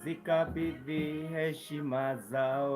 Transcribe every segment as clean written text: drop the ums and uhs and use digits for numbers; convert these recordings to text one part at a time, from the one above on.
zikabidhi heshima zao.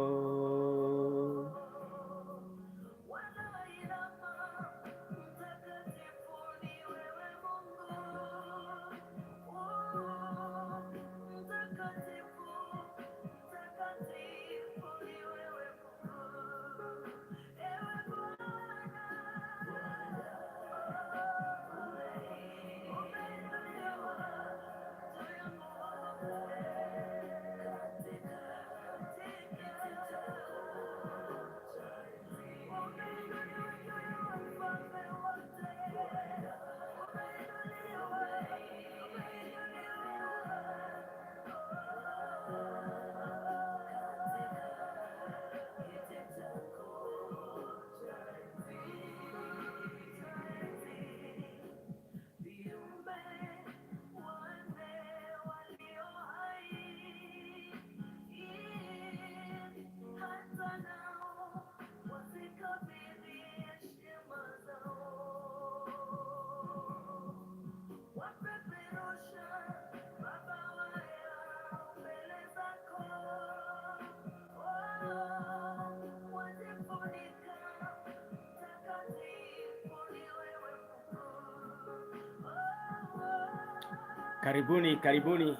Karibuni, karibuni.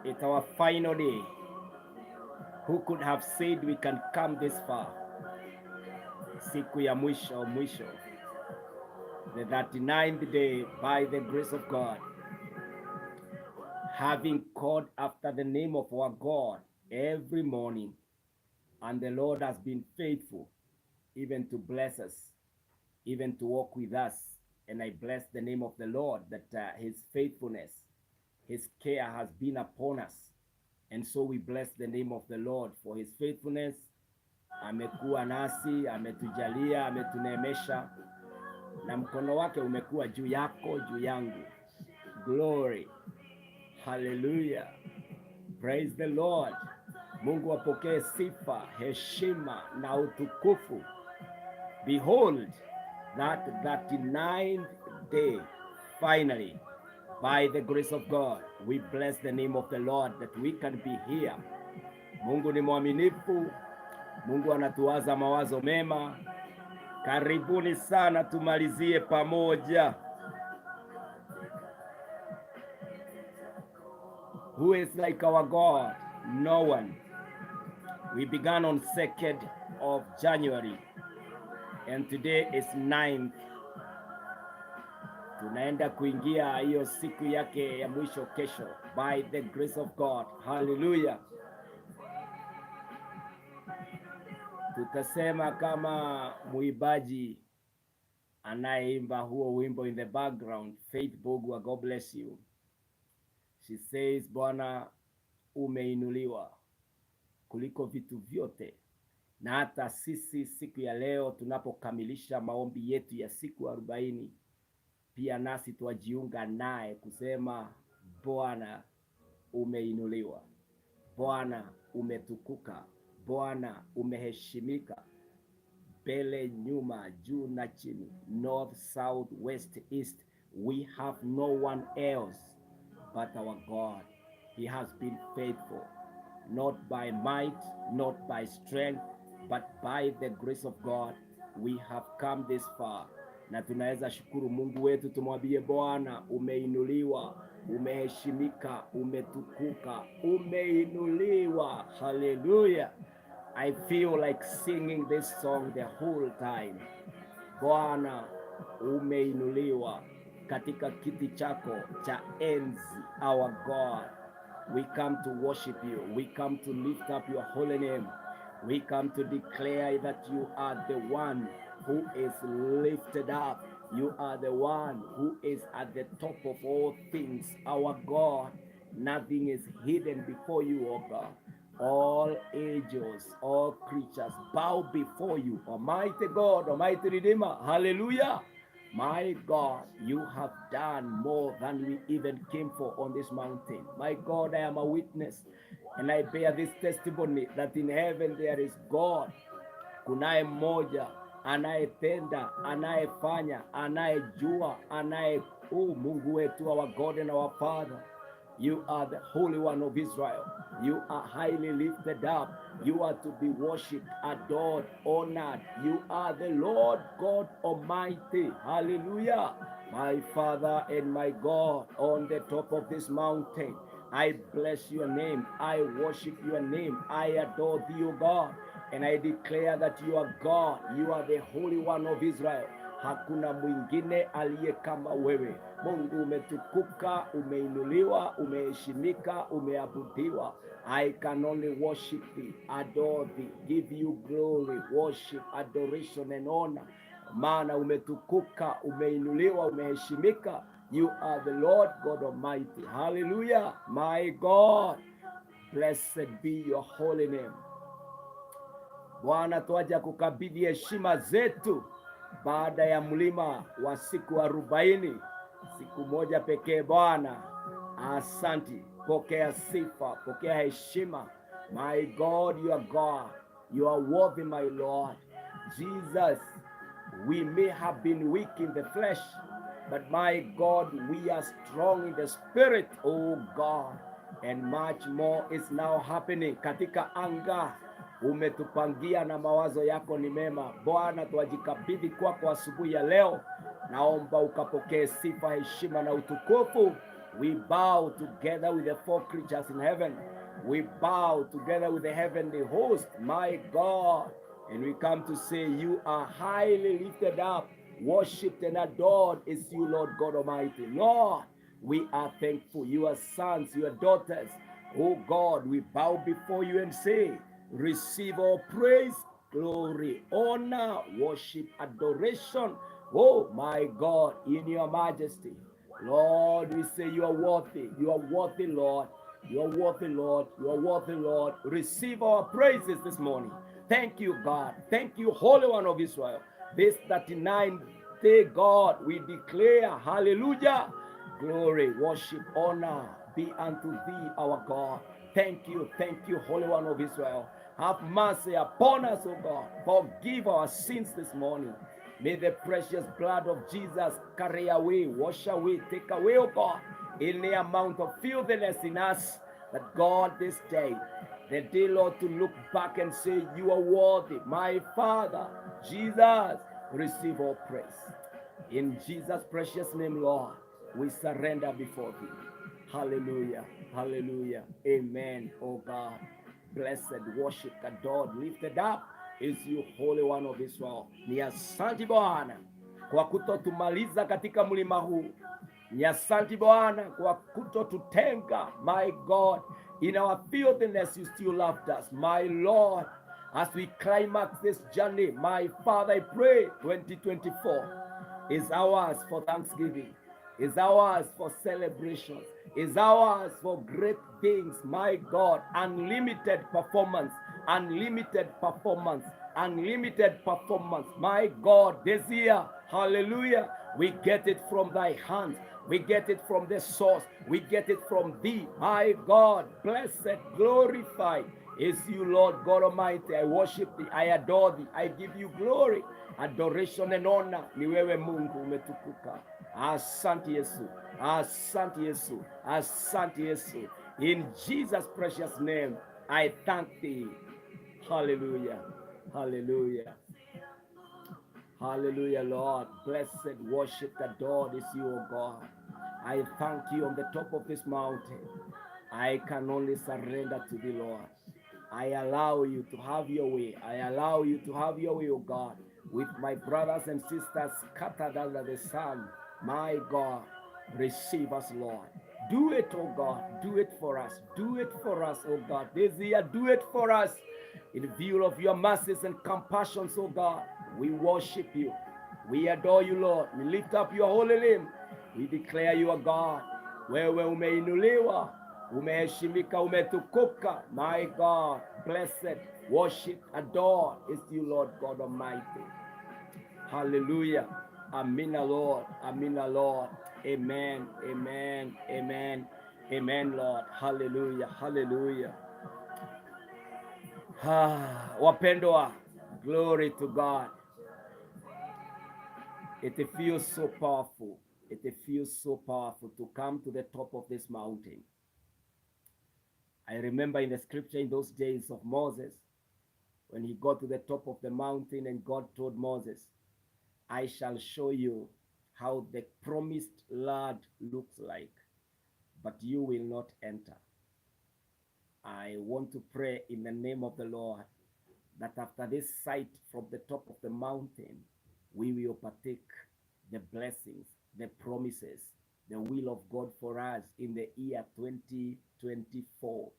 It's our final day. Who could have said we can come this far? Siku ya mwisho, the 39th day, by the grace of God, having called after the name of our God every morning, and the Lord has been faithful even to bless us, even to walk with us. And I bless the name of the Lord that his faithfulness, his care has been upon us. And so we bless the name of the Lord for his faithfulness. Amekuwa nasi, ametujalia, ametuneemesha, na mkono wake umekuwa juu yako, juu yangu. Glory. Hallelujah. Praise the Lord. Mungu apokee sifa, heshima na utukufu. Behold, that 39th day, finally, by the grace of God, we bless the name of the Lord that we can be here. Mungu ni mwaminifu. Mungu anatuwaza mawazo mema. Karibuni sana, tumalizie pamoja. Who is like our God? No one. We began on 2nd of January and today is 9th. Tunaenda kuingia hiyo siku yake ya mwisho kesho, by the grace of God. Hallelujah. Tutasema kama muibaji anayeimba huo wimbo in the background, Faith Bogwa, God bless you. She says, Bwana umeinuliwa kuliko vitu vyote. Na hata sisi siku ya leo tunapokamilisha maombi yetu ya siku 40, pia nasi tuwajiunga naye kusema Bwana umeinuliwa, Bwana umetukuka, Bwana umeheshimika, mbele, nyuma, juu na chini, north, south, west, east. We have no one else but our God. He has been faithful, not by might, not by strength, but by the grace of God we have come this far. Na tunaweza shukuru Mungu wetu, tumwambie Bwana umeinuliwa, umeheshimika, umetukuka, umeinuliwa. Hallelujah. I feel like singing this song the whole time. Bwana, umeinuliwa katika kiti chako cha enzi, our God. We come to worship you. We come to lift up your holy name. We come to declare that you are the one who is lifted up. You are the one who is at the top of all things, our God. Nothing is hidden before you, O God. All angels, all creatures bow before you, Almighty God, Almighty Redeemer. Hallelujah. My God, you have done more than we even came for on this mountain. My God, I am a witness, and I bear this testimony that in heaven there is God. Kunaye mmoja anayetenda, anayefanya, anayejua, Mungu wetu, our God and our Father. You are the Holy One of Israel. You are highly lifted up. You are to be worshipped, adored, honored. You are the Lord God Almighty. Hallelujah. My Father and my God, on the top of this mountain, I bless your name. I worship your name. I adore thee, O God. And I declare that you are God. You are the Holy One of Israel. Hakuna mwingine aliye kama wewe. Mungu, umetukuka, umeinuliwa, umeheshimika, umeabudiwa. I can only worship thee, adore thee, give you glory, worship, adoration and honor. Maana umetukuka, umeinuliwa, umeheshimika. You are the Lord God Almighty. Hallelujah. My God, blessed be your holy name. Bwana, twaja kukabidhi heshima zetu baada ya mlima wa siku 40, siku moja pekee. Bwana, asanti. Pokea sifa, pokea heshima. My God, you are God. You are worthy, my Lord. Jesus, we may have been weak in the flesh, but my God, we are strong in the spirit, oh God. And much more is now happening katika anga. Umetupangia na mawazo yako ni mema. Bwana, twajikabidhi kwako asubuhi ya leo. Naomba ukapokee sifa, heshima na utukufu. We bow together with the four creatures in heaven. We bow together with the heavenly host, my God. And we come to say you are highly lifted up, worshipped and adored is you, Lord God Almighty. Lord, we are thankful. You are sons, you are daughters. Oh God, we bow before you and say, receive all praise, glory, honor, worship, adoration. Oh my God, in your majesty. Lord, we say you are worthy. You are worthy, Lord. You are worthy, Lord. You are worthy, Lord. Receive our praises this morning. Thank you, God. Thank you, Holy One of Israel. This 39th day, God, we declare, hallelujah, glory, worship, honor be unto thee, our God. Thank you, Holy One of Israel. Have mercy upon us, O God. Forgive our sins this morning. May the precious blood of Jesus carry away, wash away, take away, O God, any amount of filthiness in us. That God, this day, the day, Lord, to look back and say, you are worthy. My Father, Jesus, receive all praise. In Jesus' precious name, Lord, we surrender before thee. Hallelujah, hallelujah, amen, oh God. Blessed, worshipped, adored, lifted up is you, Holy One of Israel. Ni asante Bwana kwa kutotumaliza katika mlima huu. Ni asante Bwana kwa kutotutenga, my God. In our filthiness you still loved us, my Lord. As we climax this journey, my Father, I pray 2024 is ours for thanksgiving, is ours for celebrations, is ours for great things, my God. Unlimited performance, unlimited performance, unlimited performance, my God. This year, hallelujah, we get it from thy hands. We get it from the source. We get it from thee, my God. Blessed, glorified is you, Lord God Almighty. I worship thee, I adore thee, I give you glory, adoration and honor. Ni wewe Mungu umetukuka. Asante Yesu, asante Yesu, asante Yesu. In Jesus' precious name, I thank thee. Hallelujah, hallelujah. Hallelujah, Lord. Blessed, worshipped, adored is you, O God. I thank you on the top of this mountain. I can only surrender to thee, Lord. I allow you to have your way. I allow you to have your way, oh God, with my brothers and sisters scattered under the sun. My God, receive us, Lord. Do it, oh God. Do it for us. Do it for us, oh God. This year, do it for us. In view of your mercies and compassions, oh God, we worship you. We adore you, Lord. We lift up your holy name. We declare you are God. Wewe umeinuliwa, umeheshimika, umetukuka. My God, blessed, worship, adore is you, Lord God Almighty. Hallelujah. Amina, Lord. Amina, Lord. Amen. Amen. Amen. Amen, Lord. Hallelujah. Hallelujah. Wapendwa, glory to God. It feels so powerful. It feels so powerful to come to the top of this mountain. I remember in the scripture in those days of Moses, when he got to the top of the mountain and God told Moses, I shall show you how the promised land looks like, but you will not enter. I want to pray in the name of the Lord that after this sight from the top of the mountain, we will partake the blessings, the promises, the will of God for us in the year 2024.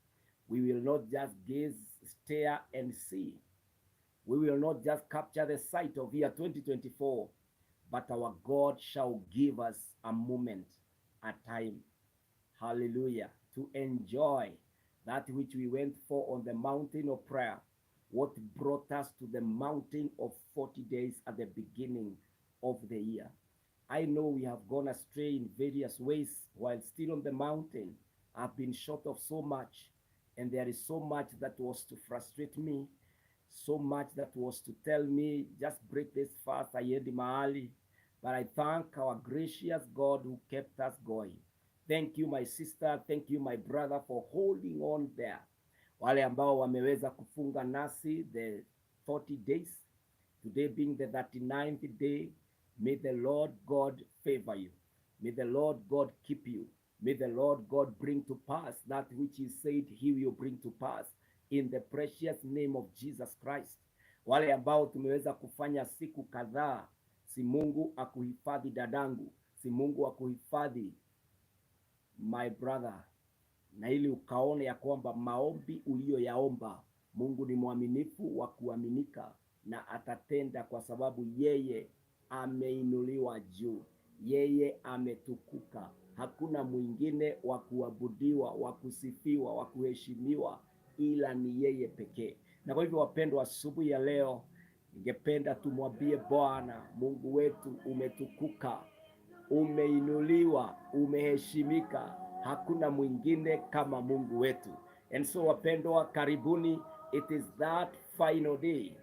We will not just gaze, stare, and see. We will not just capture the sight of year 2024, but our God shall give us a moment, a time, hallelujah, to enjoy that which we went for on the mountain of prayer, what brought us to the mountain of 40 days at the beginning of the year. I know we have gone astray in various ways while still on the mountain. I've been short of so much, and there is so much that was to frustrate me, so much that was to tell me, just break this fast, ayendi mahali. But I thank our gracious God who kept us going. Thank you, my sister. Thank you, my brother, for holding on there. Wale ambao wameweza kufunga nasi the 40 days, today being the 39th day, may the Lord God favor you. May the Lord God keep you. May the Lord God bring to pass that which he said he will bring to pass in the precious name of Jesus Christ. Wale ambao tumeweza kufanya siku kadhaa, si Mungu akuhifadhi dadangu, si Mungu akuhifadhi my brother, na ili ukaone ya kwamba maombi uliyoyaomba Mungu ni mwaminifu wa kuaminika na atatenda, kwa sababu yeye ameinuliwa juu, yeye ametukuka. Hakuna mwingine wa kuabudiwa, wa kusifiwa, wa kuheshimiwa ila ni yeye pekee. Na kwa hivyo wapendwa, asubuhi ya leo ningependa tumwambie Bwana Mungu wetu, umetukuka, umeinuliwa, umeheshimika. Hakuna mwingine kama Mungu wetu. And so wapendwa, karibuni. It is that final day.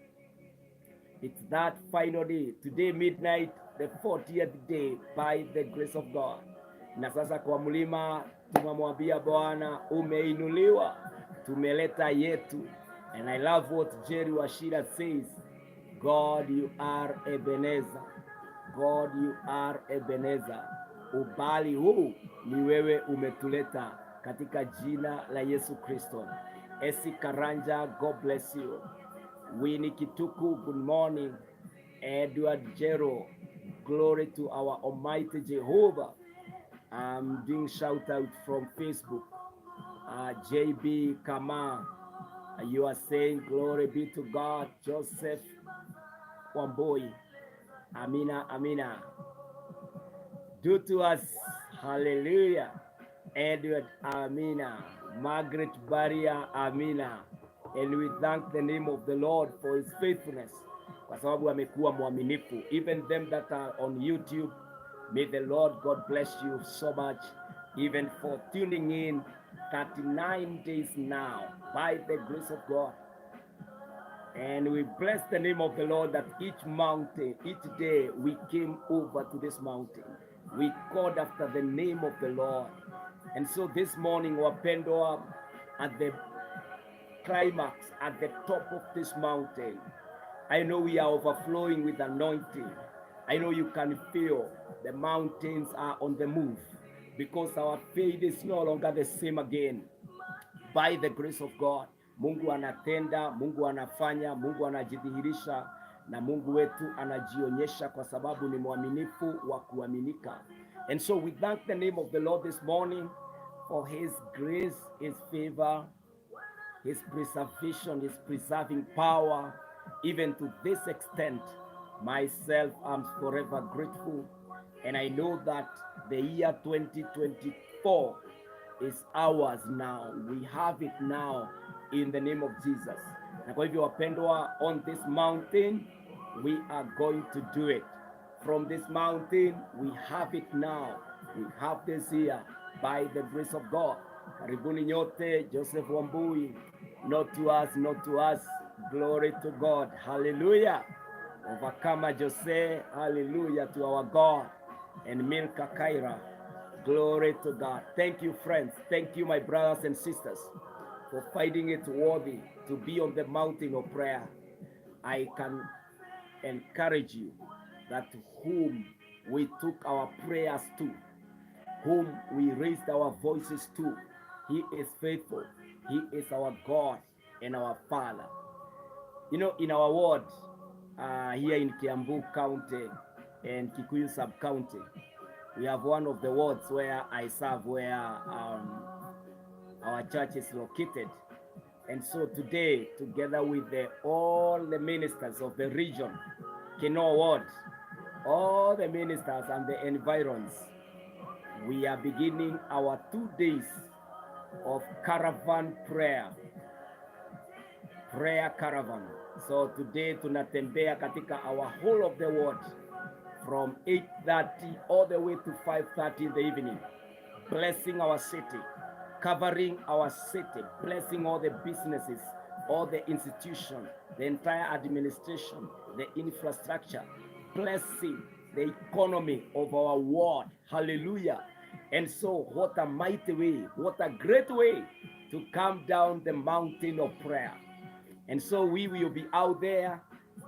It's that final day. Today midnight, the 40th day by the grace of God. Na sasa kwa mlima tumemwambia Bwana umeinuliwa, tumeleta yetu. And I love what Jerry Washira says, God you are Ebenezer. God you are Ebenezer. Ubali huu ni wewe umetuleta, katika jina la Yesu Kristo. Esi Karanja, God bless you. Winnie Kituku, good morning. Edward Jero, glory to our Almighty Jehovah. I'm doing shout out from Facebook. JB Kama, you are saying glory be to God. Joseph Wamboi, Amina, Amina. Do to us, hallelujah. Edward, Amina. Margaret Baria, Amina. And we thank the name of the Lord for his faithfulness, kwa sababu amekuwa mwaminifu. Even them that are on YouTube, may the Lord God bless you so much, even for tuning in 39 days now by the grace of God. And we bless the name of the Lord that each mountain, each day we came over to this mountain. We called after the name of the Lord. And so this morning, wapendwa, at the climax, at the top of this mountain, I know we are overflowing with anointing. I know you can feel the mountains are on the move, because our faith is no longer the same again. By the grace of God, Mungu anatenda, Mungu anafanya, Mungu anajidhihirisha, na Mungu wetu anajionyesha kwa sababu ni mwaminifu wa kuaminika. And so we thank the name of the Lord this morning for his grace, his favor, his preservation, his preserving power, even to this extent. Myself, I'm forever grateful, and I know that the year 2024 is ours now. We have it now in the name of Jesus. Na kwa hivyo wapendwa, on this mountain we are going to do it. From this mountain we have it now. We have this year by the grace of God. Karibuni nyote. Joseph Wambui, not to us, not to us. Glory to God. Hallelujah. Overcomer Jose, hallelujah to our God. And Milka Kaira, glory to God. Thank you, friends. Thank you, my brothers and sisters, for finding it worthy to be on the mountain of prayer. I can encourage you that whom we took our prayers to, whom we raised our voices to, he is faithful. He is our God and our Father. You know, in our ward, here in Kiambu County and Kikuyu Sub-County, we have one of the wards where I serve, where our church is located. And so today, together with all the ministers of the region, Kino Ward, all the ministers and the environs, we are beginning our 2 days of caravan prayer caravan. So today tunatembea katika our whole of the world from 8:30 all the way to 5:30 in the evening, blessing our city, covering our city, blessing all the businesses, all the institutions, the entire administration, the infrastructure, blessing the economy of our world. Hallelujah. And so what a mighty way, what a great way to come down the mountain of prayer. And so we will be out there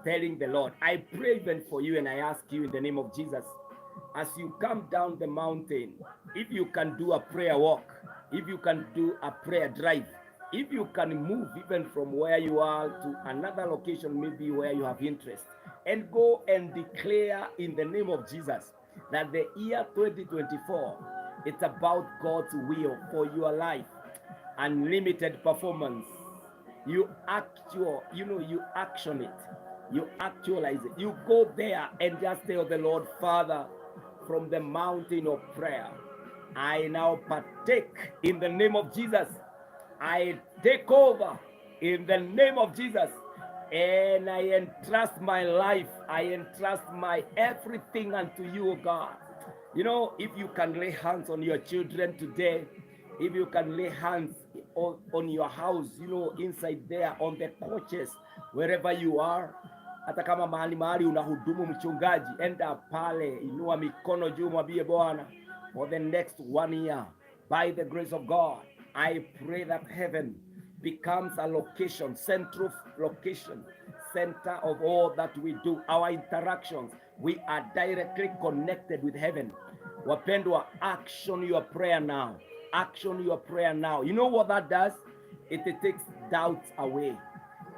telling the Lord. I pray even for you, and I ask you in the name of Jesus, as you come down the mountain, if you can do a prayer walk, if you can do a prayer drive, if you can move even from where you are to another location, maybe where you have interest, and go and declare in the name of Jesus that the year 2024, it's about God's will for your life. Unlimited performance. You action it. You actualize it. You go there and just tell the Lord, Father, from the mountain of prayer, I now partake in the name of Jesus. I take over in the name of Jesus. And I entrust my life. I entrust my everything unto you, God. You know, if you can lay hands on your children today, if you can lay hands on your house, you know, inside there, on the coaches, wherever you are, hata kama mahali unahudumu mchungaji, enda pale, inua mikono juu, mwambie Bwana, for the next 1 year, by the grace of God, I pray that heaven becomes a location, central location, center of all that we do, our interactions. We are directly connected with heaven. Wapendwa, action your prayer now. Action your prayer now. You know what that does? It takes doubts away.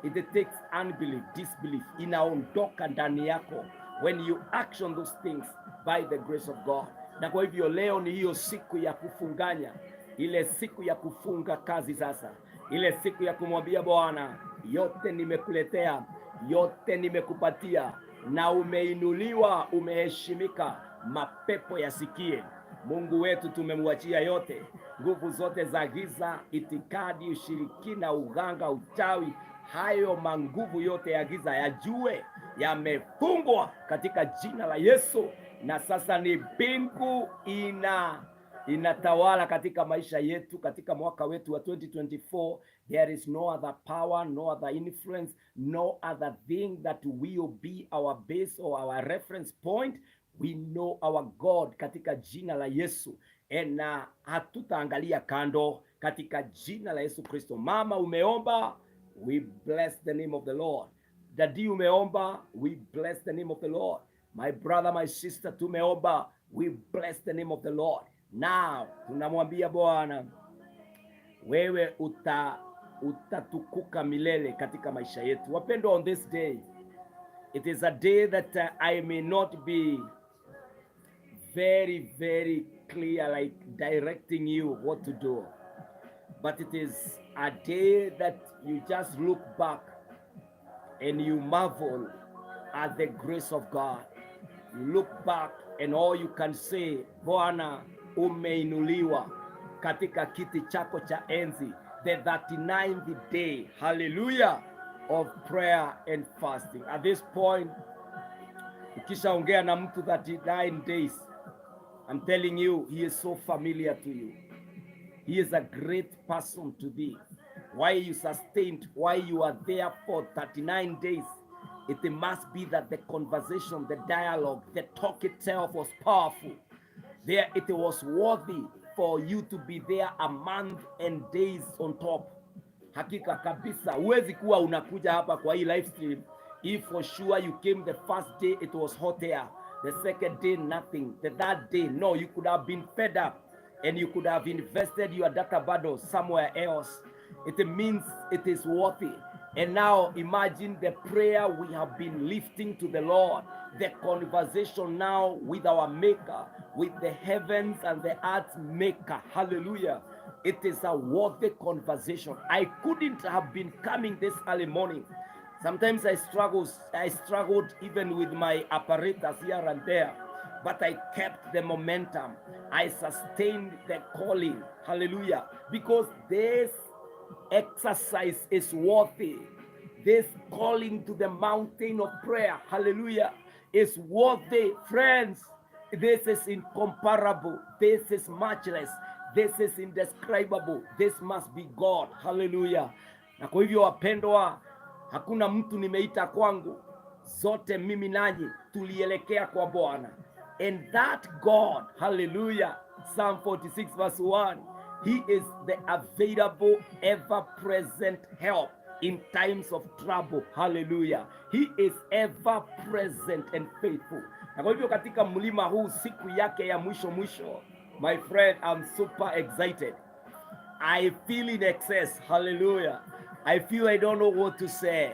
It takes unbelief, disbelief. Inaondoka ndani yako when you action those things by the grace of God. Na kwa hivyo leo ni hiyo siku ya kufunganya, ile siku ya kufunga kazi sasa, ile siku ya kumwambia Bwana, yote nimekuletea, yote nimekupatia, na umeinuliwa, umeheshimika, mapepo yasikie. Mungu wetu tumemwachia yote, nguvu zote za giza, itikadi, ushirikina, uganga, uchawi, hayo manguvu yote ya giza yajue yamefungwa katika jina la Yesu. Na sasa ni mbingu inatawala katika maisha yetu, katika mwaka wetu wa 2024. There is no other power, no other influence, no other thing that will be our base or our reference point. We know our God katika jina la Yesu. Na hatutaangalia kando katika jina la Yesu Kristo. Mama umeomba, we bless the name of the Lord. Dadi umeomba, we bless the name of the Lord. My brother, my sister, tumeomba, we bless the name of the Lord. Now tunamwambia Bwana, wewe utatukuka milele katika maisha yetu. Wapendwa, on this day, it is a day that I may not be very, very clear, like directing you what to do. But it is a day that you just look back and you marvel at the grace of God. You look back and all you can say, Bwana umeinuliwa katika kiti chako cha enzi, the 39th day, hallelujah, of prayer and fasting. At this point, ukishaongea na mtu 39 days, I'm telling you, he is so familiar to you. He is a great person to thee. Why you sustained, why you are there for 39 days, it must be that the conversation, the dialogue, the talk itself was powerful. There it was worthy for you to be there a month and days on top. Hakika kabisa, huwezi kuwa unakuja hapa kwa hii live stream if for sure you came the first day it was hot air, the second day nothing, the third day no, you could have been fed up and you could have invested your data bundle somewhere else. It means it is worthy. And now imagine the prayer we have been lifting to the Lord, the conversation now with our Maker, with the heavens and the earth's Maker. Hallelujah. It is a worthy conversation. I couldn't have been coming this early morning. Sometimes I struggled even with my apparatus here and there, but I kept the momentum. I sustained the calling. Hallelujah. Because this exercise is worthy. This calling to the mountain of prayer, hallelujah, is worthy. Friends, this is incomparable. This is matchless. This is indescribable. This must be God. Hallelujah. Na kwa hivyo wapendwa, hakuna mtu nimeita kwangu, zote mimi nanyi tulielekea kwa Bwana. And that God, hallelujah, Psalm 46 verse 1, He is the available, ever-present help in times of trouble. Hallelujah. He is ever-present and faithful. Na kwa hivyo katika mlima huu siku yake ya mwisho, my friend, I'm super excited. I feel in excess. Hallelujah. I feel I don't know what to say.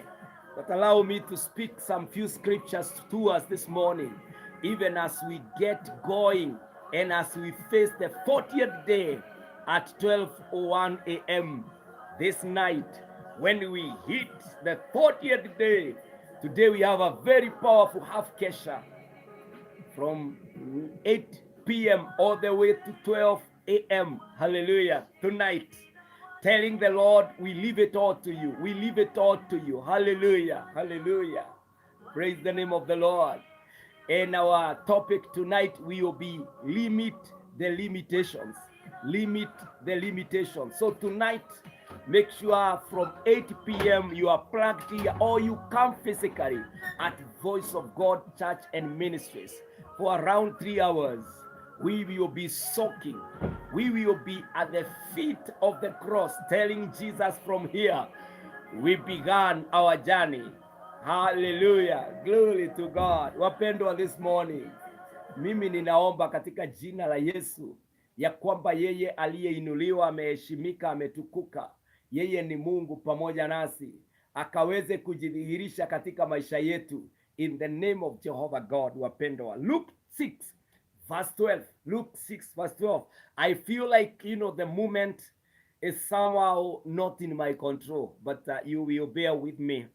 But allow me to speak some few scriptures to us this morning, even as we get going and as we face the 40th day at 12:01 a.m. this night. When we hit the 40th day, today we have a very powerful half kesha from 8 p.m. all the way to 12 a.m. Hallelujah. Tonight, telling the Lord, we leave it all to you. We leave it all to you. Hallelujah. Hallelujah. Praise the name of the Lord. And our topic tonight will be limit the limitations. Limit the limitations. So tonight, make sure from 8 p.m. you are plugged here, or you come physically at Voice of God Church and Ministries for around 3 hours. We will be soaking. We will be at the feet of the cross, telling Jesus from here, we began our journey. Hallelujah. Glory to God. Wapendwa, this morning, mimi ninaomba katika jina la Yesu ya kwamba yeye aliyeinuliwa, ameheshimika, ametukuka, yeye ni Mungu pamoja nasi, akaweze kujidhihirisha katika maisha yetu, in the name of Jehovah God. Wapendwa, Luke 6 verse 12. Luke 6 verse 12. I feel like, the moment is somehow not in my control, but you will bear with me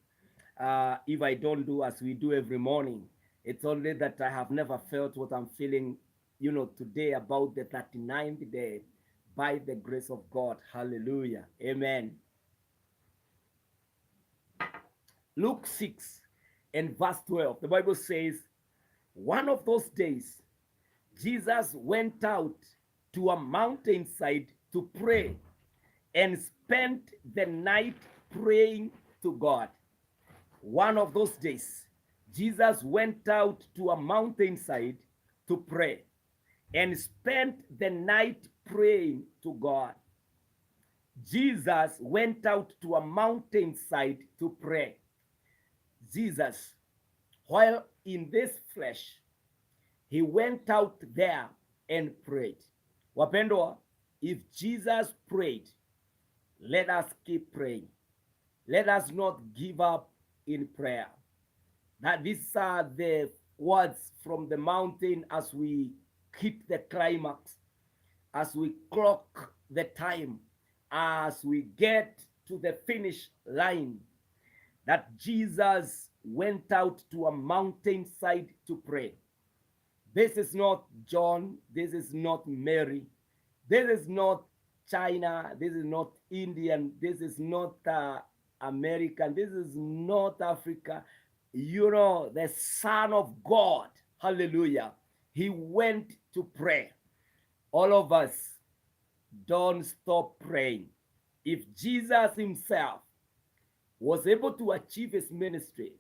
if I don't do as we do every morning. It's only that I have never felt what I'm feeling, today about the 39th day, by the grace of God. Hallelujah. Amen. Luke 6 and verse 12. The Bible says, one of those days, Jesus went out to a mountainside to pray and spent the night praying to God. One of those days, Jesus went out to a mountainside to pray and spent the night praying to God. Jesus went out to a mountainside to pray. Jesus, while in this flesh, he went out there and prayed. Wapendwa, if Jesus prayed, Let us keep praying. Let us not give up in prayer. That these are the words from the mountain as we hit the climax, as we clock the time, as we get to the finish line, that Jesus went out to a mountainside to pray. This is not John. This is not Mary. This is not China. This is not Indian. This is not American. This is not Africa. You know, the Son of God. Hallelujah. He went to pray. All of us, don't stop praying. If Jesus himself was able to achieve his ministry,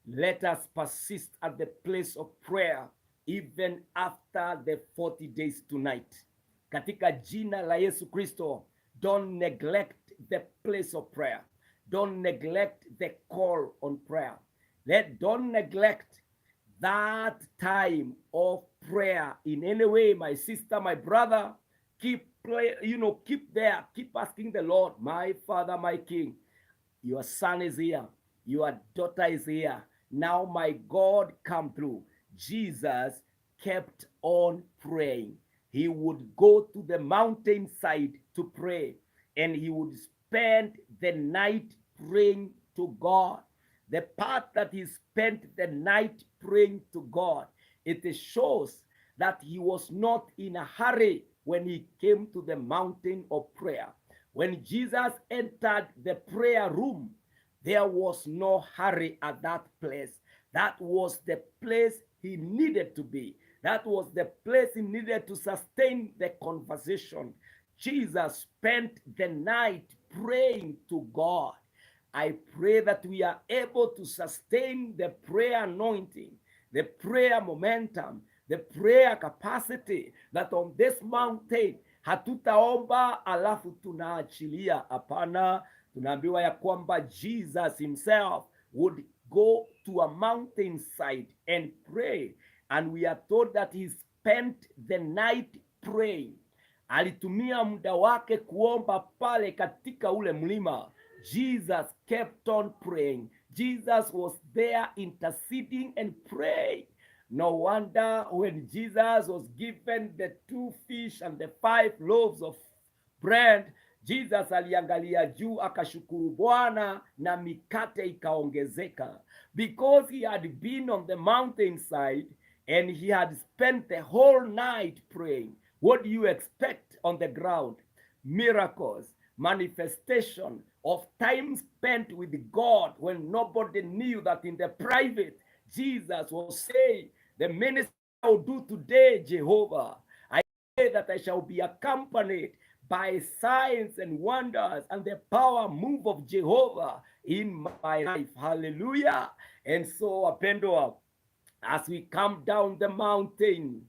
let us persist at the place of prayer even after the 40 days tonight. Katika jina la Yesu Kristo, don't neglect the place of prayer. Don't neglect the call on prayer. Don't neglect that time of prayer in any way, my sister, my brother. Keep there. Keep asking the Lord, my Father, my King. Your son is here. Your daughter is here. Now, my God, come through. Jesus kept on praying. He would go to the mountainside to pray, and he would spend the night praying to God. The part that he spent the night praying to God, it shows that he was not in a hurry when he came to the mountain of prayer. When Jesus entered the prayer room, there was no hurry at that place. That was the place he needed to be. That was the place he needed to sustain the conversation. Jesus spent the night praying to God. I pray that we are able to sustain the prayer anointing, the prayer momentum, the prayer capacity, that on this mountain hatutaomba alafu tunaachilia. Hapana, tunaambiwa ya kwamba Jesus himself would go to a mountainside and pray, and we are told that he spent the night praying. Alitumia muda wake kuomba pale katika ule mlima. Jesus kept on praying. Jesus was there interceding and praying. No wonder when Jesus was given the 2 fish and the 5 loaves of bread, Jesus aliangalia juu akashukuru Bwana na mikate ikaongezeka, because he had been on the mountainside and he had spent the whole night praying. What do you expect on the ground? Miracles, manifestation of time spent with God when nobody knew that in the private, Jesus was saying, the ministry I will do today, Jehovah, I pray that I shall be accompanied by signs and wonders and the power move of Jehovah in my life. Hallelujah. And so, wapendwa, as we come down the mountain,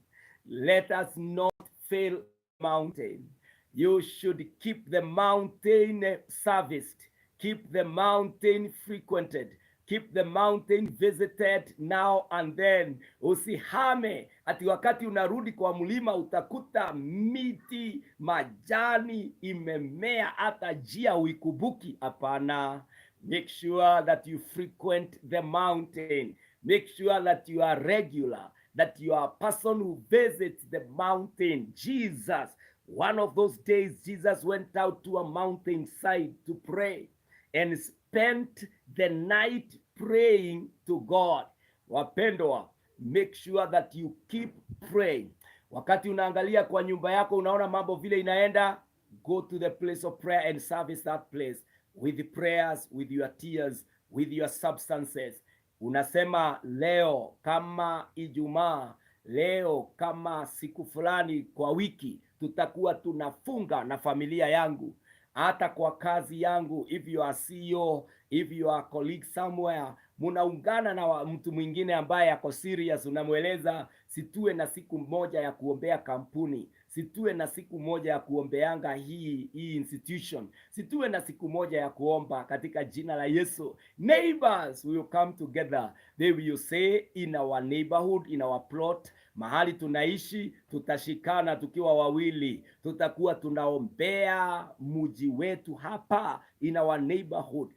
let us not fail the mountain. You should keep the mountain serviced, keep the mountain frequented, keep the mountain visited now and then. Usihame ati wakati unarudi kwa mlima utakuta miti, majani imemea, hata jia uikubuki. Hapana. Make sure that you frequent the mountain. Make sure that you are regular, that you are a person who visits the mountain. Jesus, one of those days, Jesus went out to a mountainside to pray and spent the night praying to God. Wapendwa, make sure that you keep praying. Wakati unaangalia kwa nyumba yako unaona mambo vile inaenda, go to the place of prayer and service that place with the prayers, with your tears, with your substances. Unasema leo kama Ijumaa, leo kama siku fulani kwa wiki, tutakuwa tunafunga na familia yangu, hata kwa kazi yangu. If you are CEO, if you are colleague somewhere, munaungana na mtu mwingine ambaye ako serious, unamweleza situwe na siku moja ya kuombea kampuni, situwe na siku moja ya kuombeanga hii institution, situwe na siku moja ya kuomba katika jina la Yesu. Neighbors will come together. They will say in our neighborhood, in our plot, mahali tunaishi, tutashikana tukiwa wawili, tutakuwa tunaombea mji wetu hapa in our neighborhood.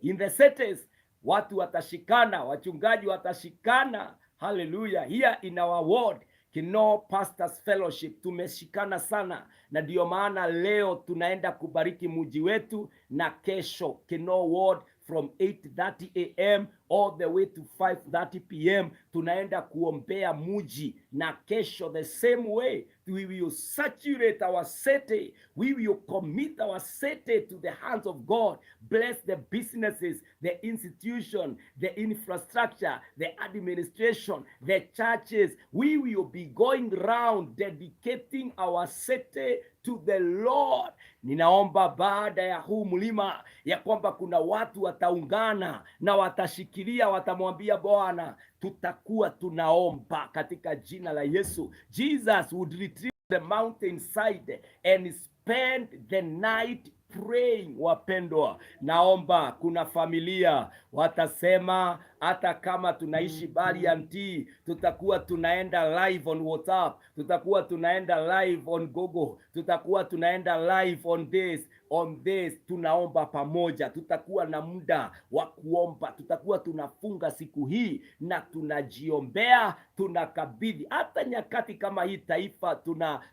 In the cities watu watashikana, wachungaji watashikana. Hallelujah. Here in our ward Kinoo Pastors Fellowship tumeshikana sana, na ndio maana leo tunaenda kubariki mji wetu, na kesho Kinoo ward from 8:30 a.m. all the way to 5:30 p.m. tunaenda kuombea mji, na kesho the same way we will saturate our city, we will commit our city to the hands of God, bless the businesses, the institution, the infrastructure, the administration, the churches. We will be going round dedicating our city to the Lord. Ninaomba baada ya huu mlima ya kwamba kuna watu wataungana na watashikilia, watamwambia Bwana, tutakuwa tunaomba katika jina la Yesu. Jesus would retreat the mountainside and spend the night praying. Wapendwa, naomba kuna familia watasema hata kama tunaishi Barianti, tutakuwa tunaenda live on WhatsApp, tutakuwa tunaenda live on Google, tutakuwa tunaenda live on this, tunaomba pamoja, tutakuwa na muda wa kuomba, tutakuwa tunafunga siku hii na tunajiombea, tunakabidhi. Hata nyakati kama hii taifa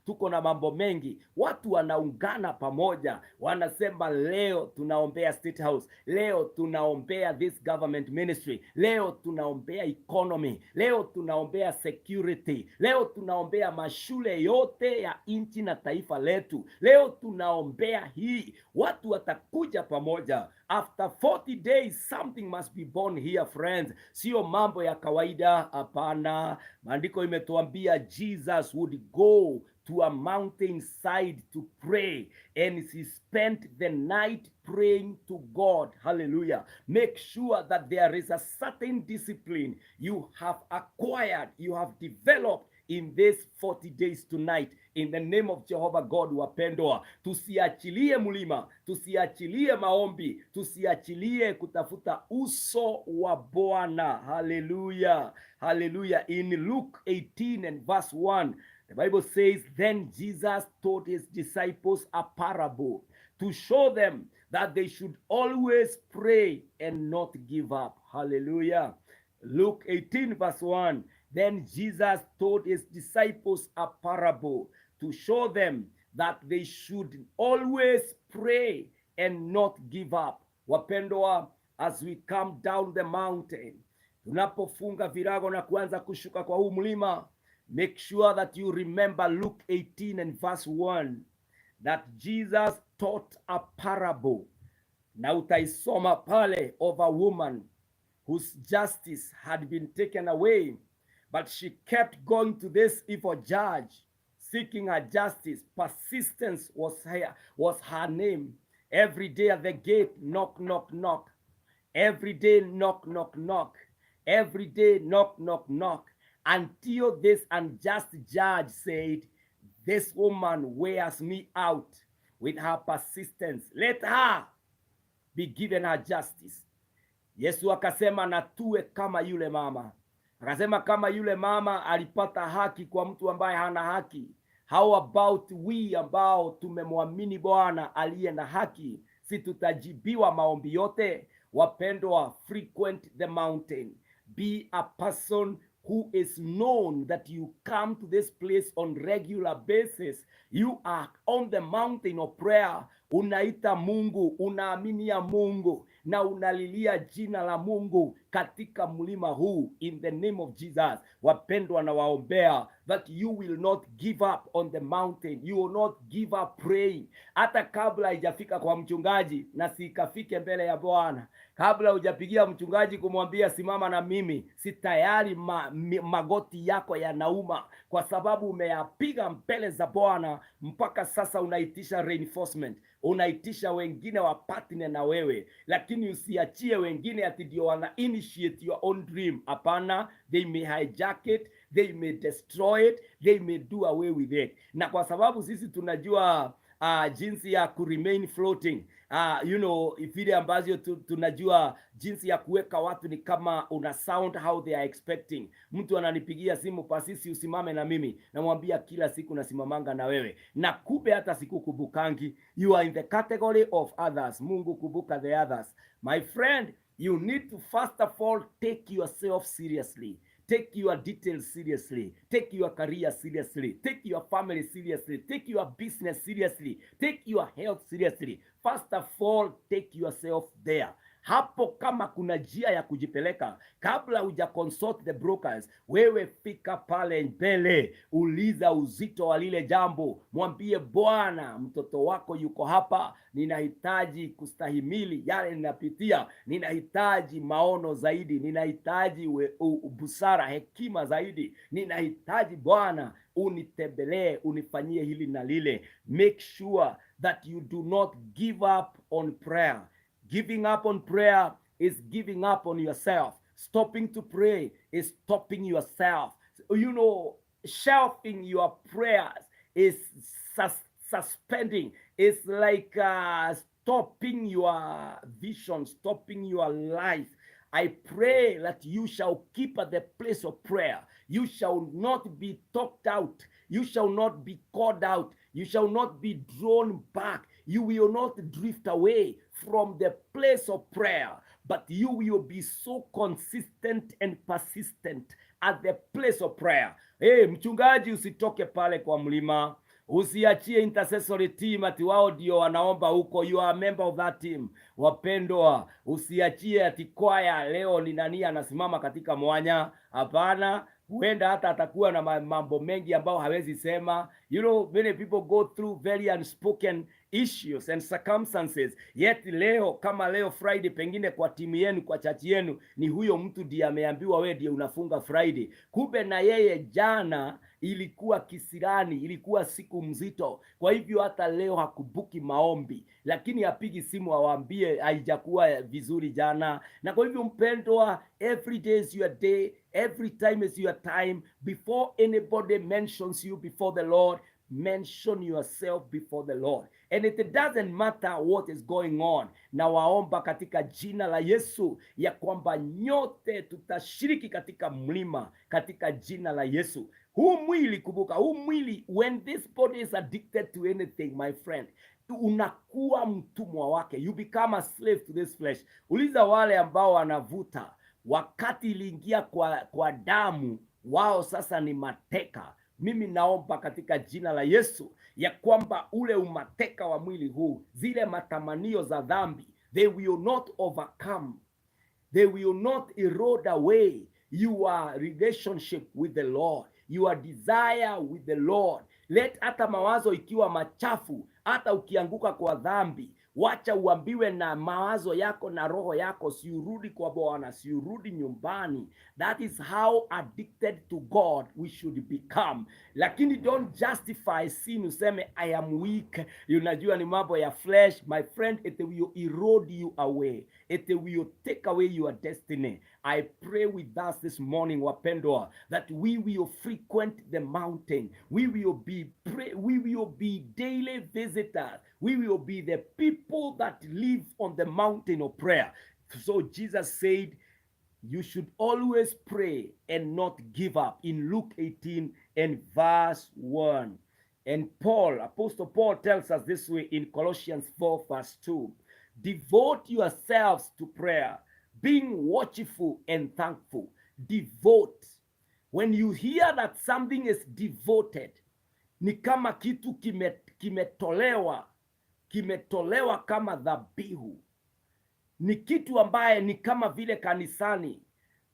tuko na mambo mengi, watu wanaungana pamoja, wanasema leo tunaombea State House, leo tunaombea this government ministry, leo tunaombea economy, leo tunaombea security, leo tunaombea mashule yote ya nchi na taifa letu, leo tunaombea hii. Watu watakuja pamoja. After 40 days something must be born here, friends. Sio mambo ya kawaida, hapana. Maandiko imetuambia Jesus would go to a mountainside to pray, and he spent the night praying to God. Hallelujah. Make sure that there is a certain discipline you have acquired, you have developed in this 40 days tonight, in the name of Jehovah God. Wapendwa, tusiachilie mlima, tusiachilie maombi, tusiachilie kutafuta uso wa Bwana. Hallelujah. Hallelujah. In Luke 18 and verse 1, the Bible says, then Jesus taught his disciples a parable to show them that they should always pray and not give up. Hallelujah. Luke 18 verse 1, then Jesus taught his disciples a parable to show them that they should always pray and not give up. Wapendwa, as we come down the mountain, tunapofunga virago na kuanza kushuka kwa huu mlima, make sure that you remember Luke 18 and verse 1, that Jesus taught a parable. Na utaisoma pale of a woman whose justice had been taken away, but she kept going to this evil judge, seeking her justice. Persistence was her name. Every day at the gate, knock, knock, knock. Every day, knock, knock, knock. Every day, knock, knock, knock. Until this unjust judge said, this woman wears me out with her persistence. Let her be given her justice. Yesu akasema na tuwe kama yule mama. Akasema kama yule mama alipata haki kwa mtu ambaye hana haki, how about we ambao tumemwamini Bwana aliye na haki? Si tutajibiwa maombi yote? Wapendwa, frequent the mountain. Be a person who is known that you come to this place on regular basis. You are on the mountain of prayer. Unaita Mungu, unaaminia Mungu na unalilia jina la Mungu katika mlima huu in the name of Jesus. Wapendwa, na waombea that you will not give up on the mountain. You will not give up praying. Hata kabla haijafika kwa mchungaji na sikafike mbele ya Bwana, kabla hujapigia mchungaji kumwambia simama na mimi, si tayari magoti yako yanauma kwa sababu umeyapiga mbele za Bwana. Mpaka sasa unaitisha reinforcement, unaitisha wengine wapatane na wewe, lakini usiachie wengine ati ndio wana initiate your own dream. Hapana, they may hijack it, they may destroy it, they may do away with it. Na kwa sababu sisi tunajua jinsi ya ku remain floating, vile ambavyo tunajua jinsi ya kuweka watu ni kama una sound how they are expecting. Mtu ananipigia simu, Pasisi usimame na mimi, namwambia kila siku nasimamanga na wewe, na kumbe hata sikukubukangi. You are in the category of others. Mungu kubuka the others. My friend, you need to first of all take yourself seriously. Take your details seriously. Take your career seriously. Take your family seriously. Take your business seriously. Take your health seriously. First of all, take yourself there. Hapo kama kuna njia ya kujipeleka, kabla huja consult the brokers, wewe fika pale mbele, uliza uzito wa lile jambo, mwambie Bwana, mtoto wako yuko hapa, ninahitaji kustahimili yale ninapitia, ninahitaji maono zaidi, ninahitaji busara, hekima zaidi, ninahitaji Bwana unitembelee, unifanyie hili na lile. Make sure that you do not give up on prayer. Giving up on prayer is giving up on yourself. Stopping to pray is stopping yourself. Shelving your prayers is suspending. It's like stopping your vision, stopping your life. I pray that you shall keep at the place of prayer. You shall not be talked out. You shall not be called out. You shall not be drawn back. You will not drift away from the place of prayer, but you will be so consistent and persistent at the place of prayer. Hey, mchungaji, usitoke pale kwa mlima. Usiachie intercessory team ati wao ndio wanaomba huko. You are a member of that team. Wapendwa, usiachie ati kwaya leo ni nani anasimama katika mwanya. Hapana, huenda hata atakuwa na mambo mengi ambao hawezi sema. Many people go through very unspoken issues and circumstances. Yet kama leo Friday, pengine kwa timu yenu, kwa chachi yenu, ni huyo mtu ndiye ameambiwa wewe ndiye unafunga Friday. Kumbe na yeye jana ilikuwa kisirani, ilikuwa siku mzito. Kwa hivyo hata leo hakubuki maombi, lakini hapigi simu awaambie haijakuwa vizuri jana. Na kwa hivyo mpendwa, every day is your day, every time is your time. Before anybody mentions you before the Lord, mention yourself before the Lord. And it doesn't matter what is going on. Na waomba katika jina la Yesu ya kwamba nyote tutashiriki katika mlima katika jina la Yesu. Huu mwili, kumbuka, huu mwili, when this body is addicted to anything, my friend, unakuwa mtumwa wake. You become a slave to this flesh. Uliza wale ambao wanavuta, wakati iliingia kwa damu, wao sasa ni mateka. Mimi naomba katika jina la Yesu ya kwamba ule umateka wa mwili huu, zile matamanio za dhambi, they will not overcome, they will not erode away your relationship with the Lord, your desire with the Lord. Let hata mawazo ikiwa machafu, hata ukianguka kwa dhambi, wacha uambiwe na mawazo yako na roho yako, siurudi kwa Bwana, siurudi nyumbani. That is how addicted to God we should become. Lakini don't justify sin useme I am weak. Unajua ni mambo ya flesh. My friend, it will erode you away. It will take away your destiny. I pray with us this morning, wapendwa, that we will frequent the mountain. We will be daily visitors. We will be the people that live on the mountain of prayer. So Jesus said, you should always pray and not give up, in Luke 18 and verse 1. And Apostle Paul tells us this way in Colossians 4 verse 2. Devote yourselves to prayer, being watchful and thankful. Devote. When you hear that something is devoted, ni kama kitu kimetolewa kama dhabihu. Ni kitu ambaye ni kama vile kanisani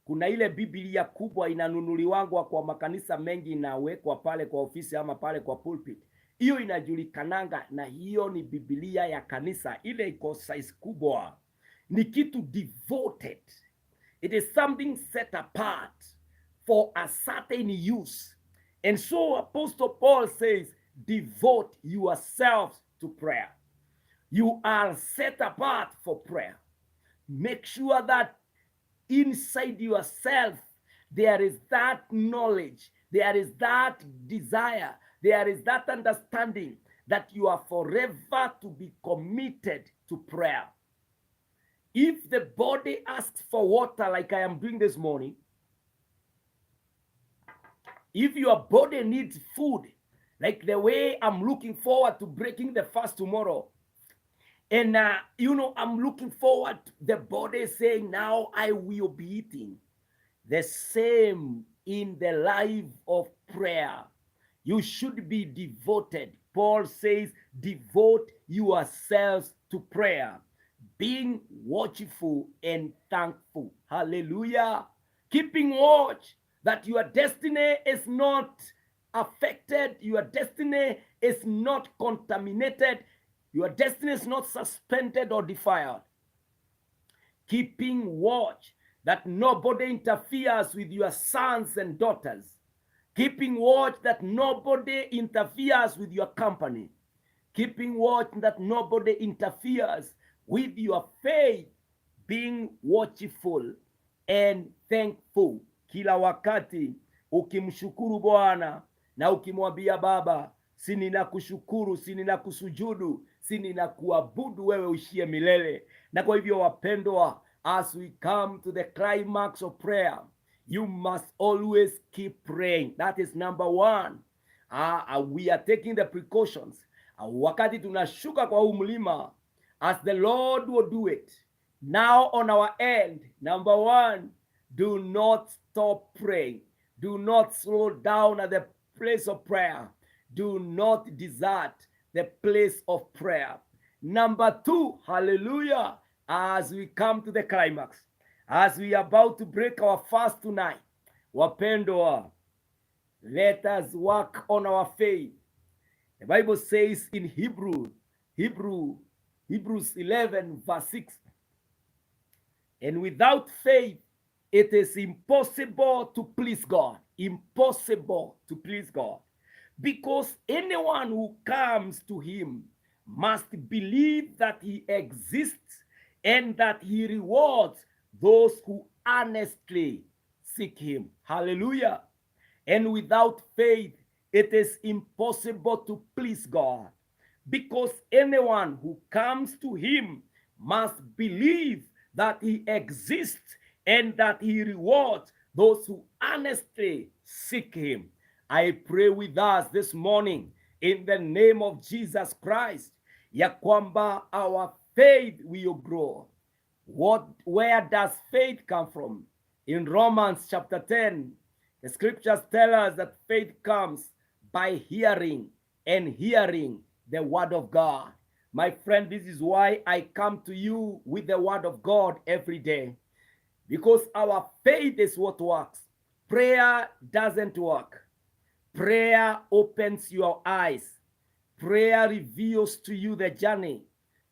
kuna ile Biblia kubwa inanunuliwangwa kwa makanisa mengi, inawekwa pale kwa ofisi ama pale kwa pulpit. Hiyo inajulikananga, na hiyo ni Biblia ya kanisa, ile iko size kubwa. Ni kitu devoted. It is something set apart for a certain use. And so Apostle Paul says, devote yourselves to prayer. You are set apart for prayer. Make sure that inside yourself there is that knowledge, there is that desire, there is that understanding that you are forever to be committed to prayer. If the body asks for water, like I am doing this morning, if your body needs food, like the way I'm looking forward to breaking the fast tomorrow, and I'm looking forward to the body saying, now I will be eating. The same in the life of prayer. You should be devoted. Paul says, devote yourselves to prayer, being watchful and thankful. Hallelujah. Keeping watch that your destiny is not affected, your destiny is not contaminated, your destiny is not suspended or defiled. Keeping watch that nobody interferes with your sons and daughters. Keeping watch that nobody interferes with your company. Keeping watch that nobody interferes with your faith. Being watchful and thankful. Kila wakati ukimshukuru Bwana na ukimwambia Baba, si ninakushukuru, si ninakusujudu, si ninakuabudu wewe uishie milele. Na kwa hivyo wapendwa, as we come to the climax of prayer, you must always keep praying. That is number one. We are taking the precautions. Wakati tunashuka kwa huu mlima, as the Lord will do it. Now on our end, number one, do not stop praying. Do not slow down at the place of prayer. Do not desert the place of prayer. Number two, hallelujah, as we come to the climax, as we are about to break our fast tonight, wapendwa, let us work on our faith. The Bible says in Hebrews 11 verse 6, and without faith, it is impossible to please God. Impossible to please God. Because anyone who comes to him must believe that he exists and that he rewards those who earnestly seek him. Hallelujah. And without faith, it is impossible to please God. Because anyone who comes to him must believe that he exists and that he rewards those who earnestly seek him. I pray with us this morning in the name of Jesus Christ, ya kwamba our faith will grow. Where does faith come from? In Romans chapter 10, the scriptures tell us that faith comes by hearing, and hearing the word of God. My friend, this is why I come to you with the word of God every day. Because our faith is what works. Prayer doesn't work. Prayer opens your eyes. Prayer reveals to you the journey.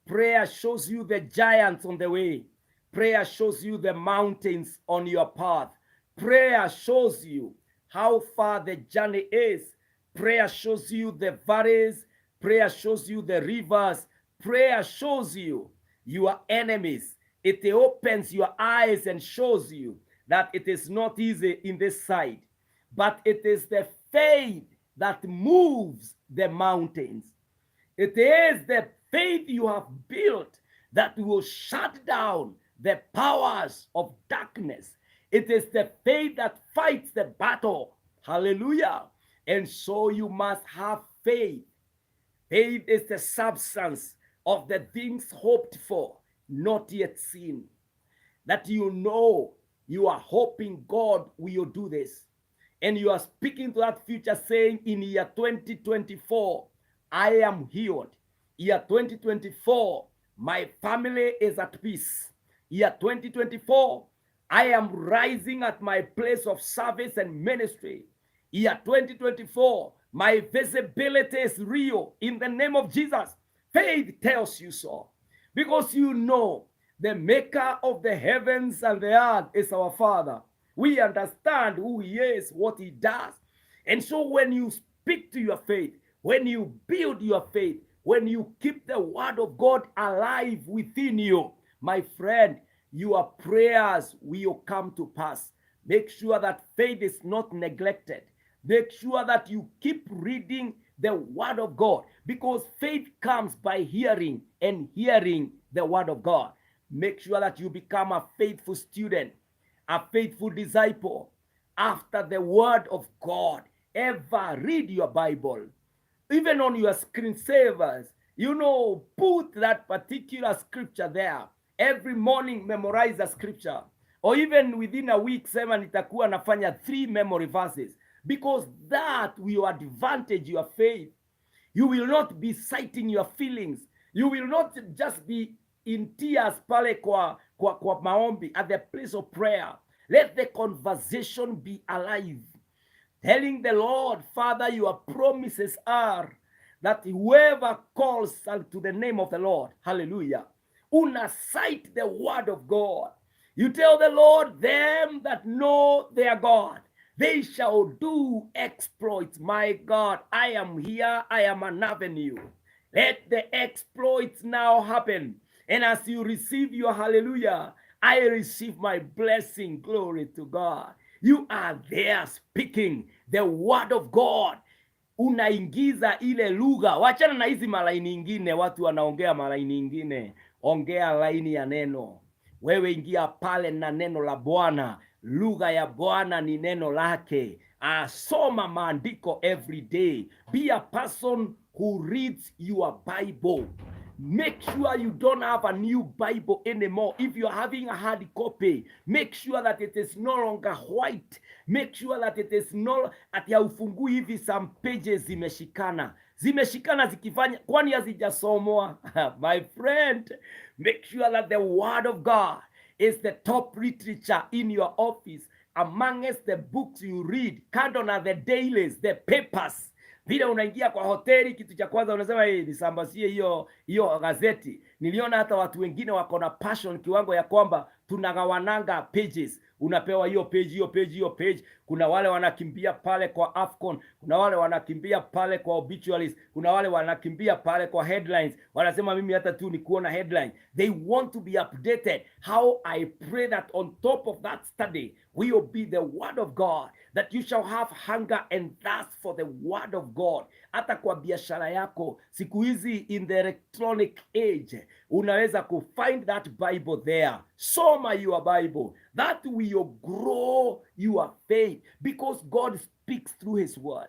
Prayer shows you the giants on the way. Prayer shows you the mountains on your path. Prayer shows you how far the journey is. Prayer shows you the valleys. Prayer shows you the rivers. Prayer shows you your enemies. It opens your eyes and shows you that it is not easy in this side, but it is the faith that moves the mountains. It is the faith you have built that will shut down the powers of darkness. It is the faith that fights the battle. Hallelujah. And so you must have faith. Faith is the substance of the things hoped for, not yet seen. That you know you are hoping God will do this. And you are speaking to that future saying, in year 2024, I am healed. Year 2024, my family is at peace. Year 2024, I am rising at my place of service and ministry. Year 2024, my visibility is real in the name of Jesus. Faith tells you so. Because you know the maker of the heavens and the earth is our Father. We understand who he is, what he does. And so when you speak to your faith, when you build your faith, when you keep the word of God alive within you, my friend, your prayers will come to pass. Make sure that faith is not neglected. Make sure that you keep reading the word of God, because faith comes by hearing, and hearing the word of God. Make sure that you become a faithful student, a faithful disciple after the word of God. Ever read your Bible, even on your screensavers, put that particular scripture there. Every morning memorize a scripture, or even within a week sema nitakuwa nafanya 3 memory verses, because that will advantage your faith. You will not be citing your feelings. You will not just be in tears pale kwa maombi at the place of prayer. Let the conversation be alive, telling the Lord, Father, your promises are that whoever calls unto the name of the Lord, hallelujah, una cite the word of God. You tell the Lord, them that know their God, they shall do exploits. My God, I am here. I am an avenue. Let the exploits now happen. And as you receive your hallelujah, I receive my blessing. Glory to God. You are there speaking the word of God. Unaingiza ile lugha. Wachana na hizi malaini ingine, watu wanaongea malaini ingine. Ongea laini ya neno. Wewe ingia pale na neno la Bwana. Lugha ya Bwana ni neno lake. Soma maandiko every day. Be a person who reads your Bible. Make sure you don't have a new Bible anymore. If you're having a hard copy, make sure that it is no longer white. Make sure that it is no, ati haufungui hivi some pages zimeshikana zikifanya, kwani hazijasomwa? My friend, make sure that the word of God is the top literature in your office, amongst the books you read, kando na the dailies, the papers. Vile unaingia kwa hoteli, kitu cha kwanza unasema nisambazie hiyo gazeti. Niliona hata watu wengine wako na passion kiwango ya kwamba tunagawananga pages. Unapewa hiyo page. Kuna wale wanakimbia pale kwa AFCON, kuna wale wanakimbia pale kwa obituaries, kuna wale wanakimbia pale kwa headlines. Wanasema mimi hata tu ni kuona headline. They want to be updated. How I pray that on top of that study will be the word of God, that you shall have hunger and thirst for the word of God. Hata kwa biashara yako siku hizi, in the electronic age, unaweza find that Bible there. Soma your Bible. That will grow your faith, because God speaks through his word.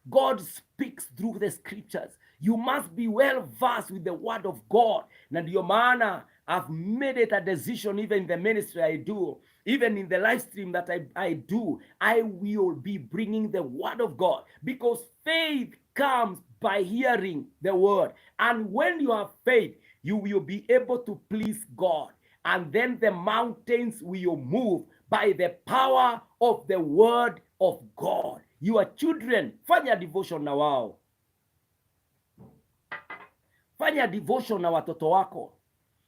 God speaks through the scriptures. You must be well versed with the word of God. Na ndiyo maana I've made it a decision, even in the ministry I do, even in the live stream that I do, I will be bringing the word of God, because faith comes by hearing the word. And when you have faith, you will be able to please God. And then the mountains will move by the power of the word of God. Your children, fanya devotion na wao. Fanya devotion na watoto wako.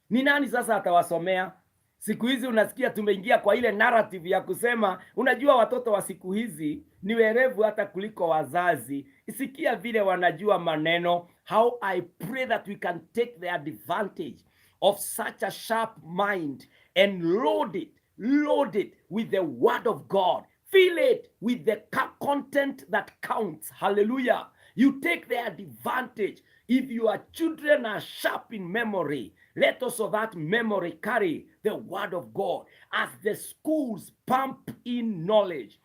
Ni nani sasa atawasomea? Siku hizi unasikia tumeingia kwa ile narrative ya kusema, unajua watoto wa siku hizi ni werevu hata kuliko wazazi. Isikia vile wanajua maneno. How I pray that we can take the advantage of such a sharp mind and load it with the word of God. Fill it with the content that counts. Hallelujah. You take the advantage. If your children are sharp in memory, let also that memory carry the word of God. As the schools pump in knowledge,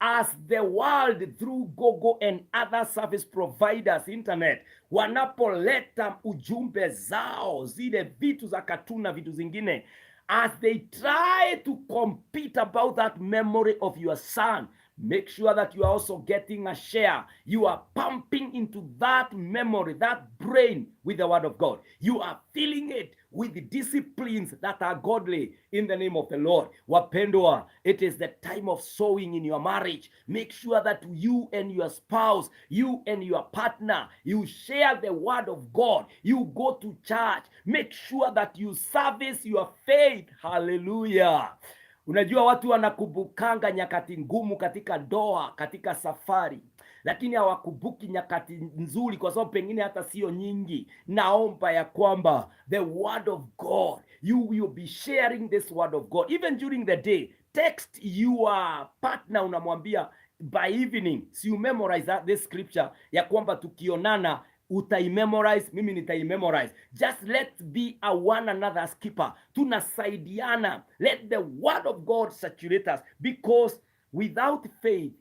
as the world through Google and other service providers, internet, wanapoleta ujumbe zao, zile vitu za katuna, vitu zingine, as they try to compete about that memory of your son, make sure that you are also getting a share. You are pumping into that memory, that brain, with the word of God. You are filling it with the disciplines that are godly in the name of the Lord. Wapendwa, it is the time of sowing in your marriage. Make sure that you and your spouse, you and your partner, you share the word of God. You go to church. Make sure that you service your faith. Hallelujah. Unajua watu wanakumbukanga nyakati ngumu katika ndoa, katika safari, lakini hawakumbuki nyakati nzuri, kwa sababu pengine hata sio nyingi. Naomba ya kwamba the word of God, you will be sharing this word of God even during the day. Text your partner, unamwambia by evening, si you memorize that this scripture ya kwamba tukionana utaimemorize, mimi nitaimemorize. Just let's be a one another's keeper. Tunasaidiana. Let the word of God saturate us, because without faith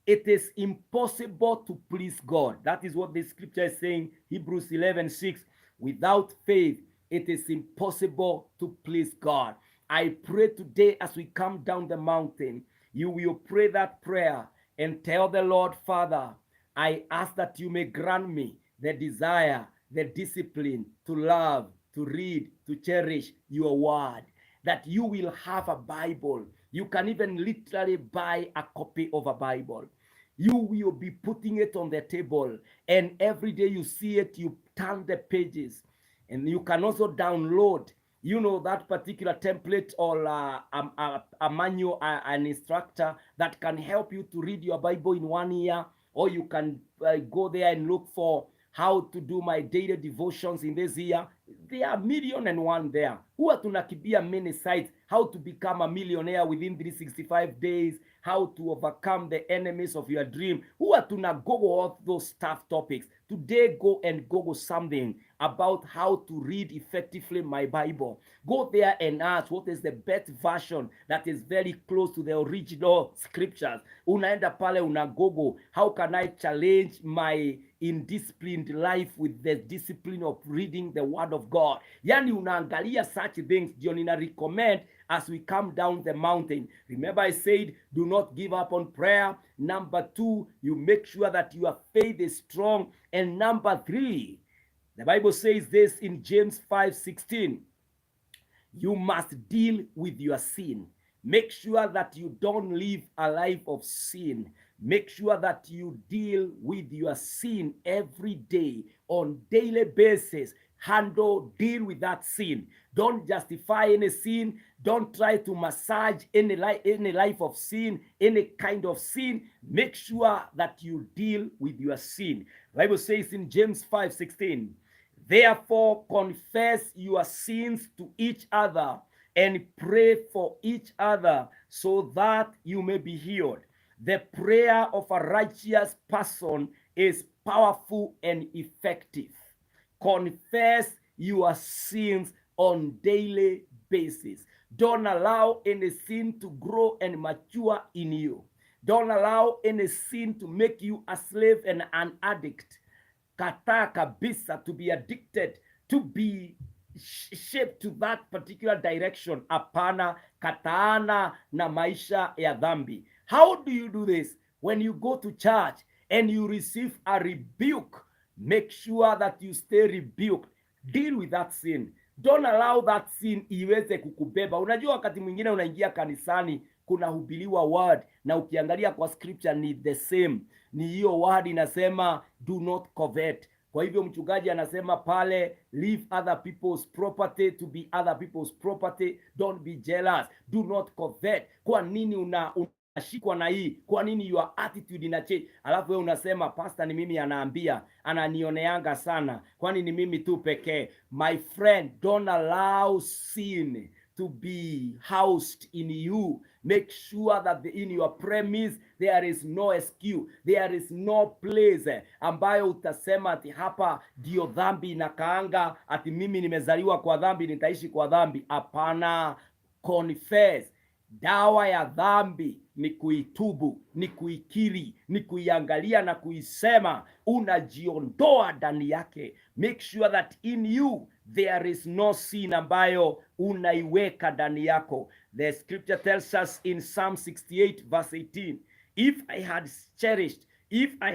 it is impossible to please God. That is what the scripture is saying, Hebrews 11:6. Without faith it is impossible to please God. I pray today as we come down the mountain, you will pray that prayer and tell the Lord, Father, I ask that you may grant me the desire, the discipline to love, to read, to cherish your word, that you will have a Bible. You can even literally buy a copy of a Bible. You will be putting it on the table, and every day you see it, you turn the pages, and you can also download, that particular template or a manual, an instructor that can help you to read your Bible in 1 year, or you can go there and look for how to do my daily devotions in this year. There are 1,000,001 there. Huwa tunakibia many sites, how to become a millionaire within 365 days, how to overcome the enemies of your dream. Huwa tuna Google all those tough topics. Today, go and Google something about how to read effectively my Bible. Go there and ask what is the best version that is very close to the original scriptures. Unaenda pale una Google, how can I challenge my indisciplined life with the discipline of reading the word of God? Yani unaangalia such things. Ndio nina recommend as we come down the mountain. Remember I said, do not give up on prayer. Number 2, you make sure that your faith is strong. And number 3, the Bible says this in James 5:16. You must deal with your sin. Make sure that you don't live a life of sin. Make sure that you deal with your sin every day, on daily basis. Deal with that sin. Don't justify any sin. Don't try to massage any life of sin, any kind of sin. Make sure that you deal with your sin. The Bible says in James 5:16, therefore confess your sins to each other and pray for each other so that you may be healed. The prayer of a righteous person is powerful and effective. Confess your sins on daily basis. Don't allow any sin to grow and mature in you. Don't allow any sin to make you a slave and an addict. Kataa kabisa to be addicted, to be shaped to that particular direction. Hapana, kataana na maisha ya dhambi. How do you do this? When you go to church and you receive a rebuke, make sure that you stay rebuked. Deal with that sin. Don't allow that sin iweze kukubeba. Unajua wakati mwingine unaingia kanisani, kuna hubiriwa word, na ukiangalia kwa scripture ni the same. Ni hiyo word inasema do not covet. Kwa hivyo mchungaji anasema pale, leave other people's property to be other people's property. Don't be jealous. Do not covet. Kwa nini unashikwa na hii? Kwa nini your attitude ina change? Alafu wewe unasema pastor ni mimi anaambia, ananioneanga sana, kwani ni mimi tu pekee? My friend, don't allow sin to be housed in you. Make sure that in your premise there is no excuse, there is no place ambayo utasema ati hapa ndio dhambi inakaanga, ati mimi nimezaliwa kwa dhambi, nitaishi kwa dhambi. Hapana. Confess. Dawa ya dhambi ni kuitubu, ni kuikiri, ni kuiangalia na kuisema, unajiondoa ndani yake. Make sure that in you there is no sin ambayo unaiweka ndani yako. The scripture tells us in Psalm 68 verse 18, if I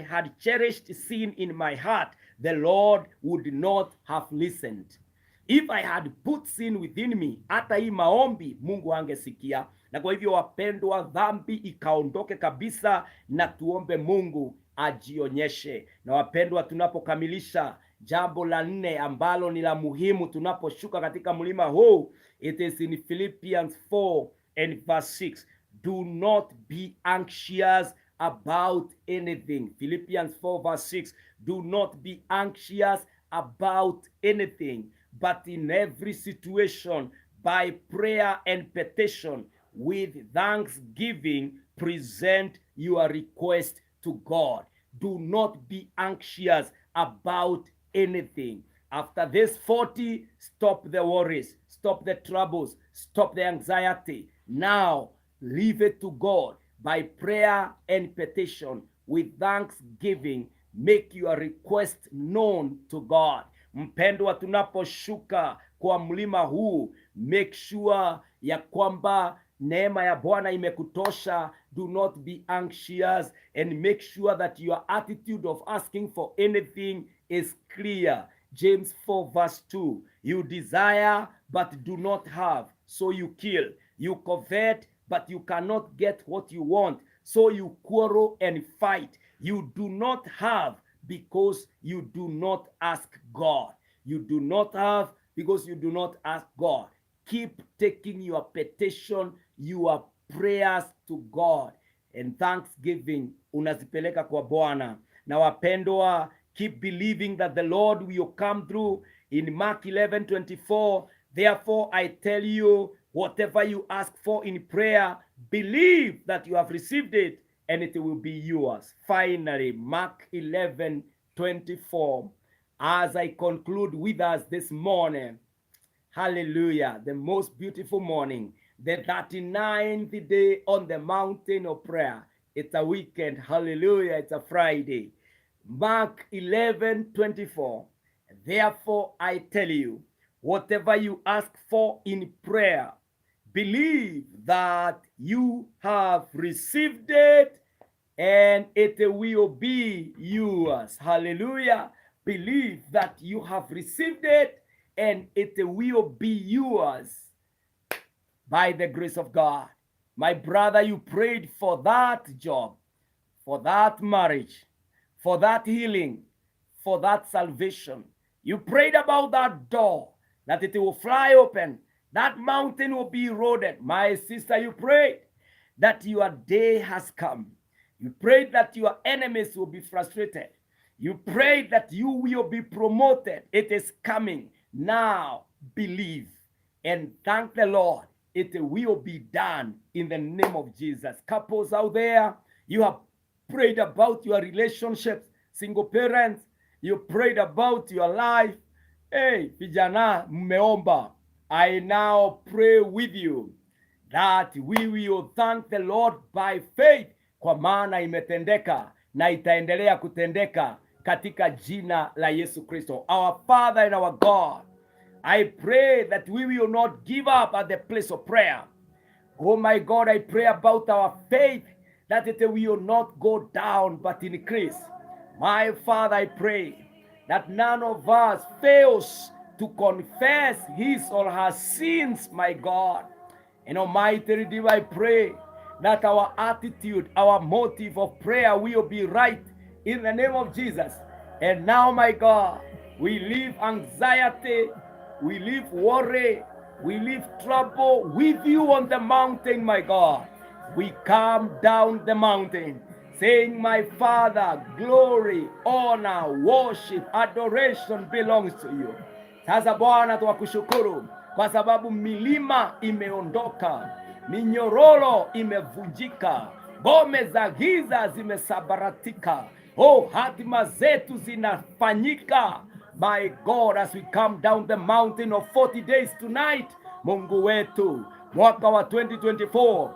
had cherished sin in my heart, the Lord would not have listened. If I had put sin within me, hata hii maombi Mungu angesikia. Na kwa hivyo wapendwa, dhambi ikaondoke kabisa, na tuombe Mungu ajionyeshe. Na wapendwa, tunapokamilisha jambo la 4 ambalo ni la muhimu tunaposhuka katika mlima huu, it is in Philippians 4 and verse 6. Do not be anxious about anything. Philippians 4 verse 6. Do not be anxious about anything, but in every situation, by prayer and petition, with thanksgiving, present your request to God. Do not be anxious about anything. After this 40, stop the worries, stop the troubles, stop the anxiety. Now, leave it to God by prayer and petition with thanksgiving. Make your request known to God. Mpendwa, tunaposhuka kwa mlima huu, make sure ya kwamba neema ya Bwana imekutosha. Do not be anxious, and make sure that your attitude of asking for anything is clear. James 4 verse 2, you desire but do not have, so you kill. You covet but you cannot get what you want, so you quarrel and fight. You do not have because you do not ask God. You do not have because you do not ask God. Keep taking your petition, your prayers to God, and thanksgiving unazipeleka kwa Bwana. Na wapendwa, keep believing that the Lord will come through. In Mark 11:24, therefore I tell you, whatever you ask for in prayer, believe that you have received it and it will be yours. Finally, Mark 11:24. As I conclude with us this morning, hallelujah, the most beautiful morning, the 39th day on the mountain of prayer. It's a weekend, hallelujah, it's a Friday. Mark 11:24. Therefore I tell you, whatever you ask for in prayer, believe that you have received it and it will be yours. Hallelujah. Believe that you have received it and it will be yours by the grace of God. My brother, you prayed for that job, for that marriage, for that healing, for that salvation. You prayed about that door, that it will fly open, that mountain will be eroded. My sister, you prayed that your day has come. You prayed that your enemies will be frustrated. You prayed that you will be promoted. It is coming. Now believe and thank the Lord. It will be done in the name of Jesus. Couples out there, you have prayed about your relationships. Single parents, you prayed about your life. Hey, vijana mmeomba. I now pray with you that we will thank the Lord by faith, kwa maana imetendeka na itaendelea kutendeka katika jina la Yesu Kristo. Our Father and our God, I pray that we will not give up at the place of prayer. Oh my God, I pray about our faith, that it will not go down but increase. My Father, I pray that none of us fails to confess his or her sins, my God. And Almighty Redeemer, I pray that our attitude, our motive of prayer will be right in the name of Jesus. And now, my God, we leave anxiety, we leave worry, we leave trouble with you on the mountain, my God. We come down the mountain saying, my Father, glory, honor, worship, adoration belongs to you. Sasa Bwana, tunakushukuru kwa sababu milima imeondoka, minyororo imevunjika, ngome za giza zimesabaratika. Oh, hatima zetu zinafanyika. My God, as we come down the mountain of 40 days tonight, Mungu wetu, mwaka wa 2024,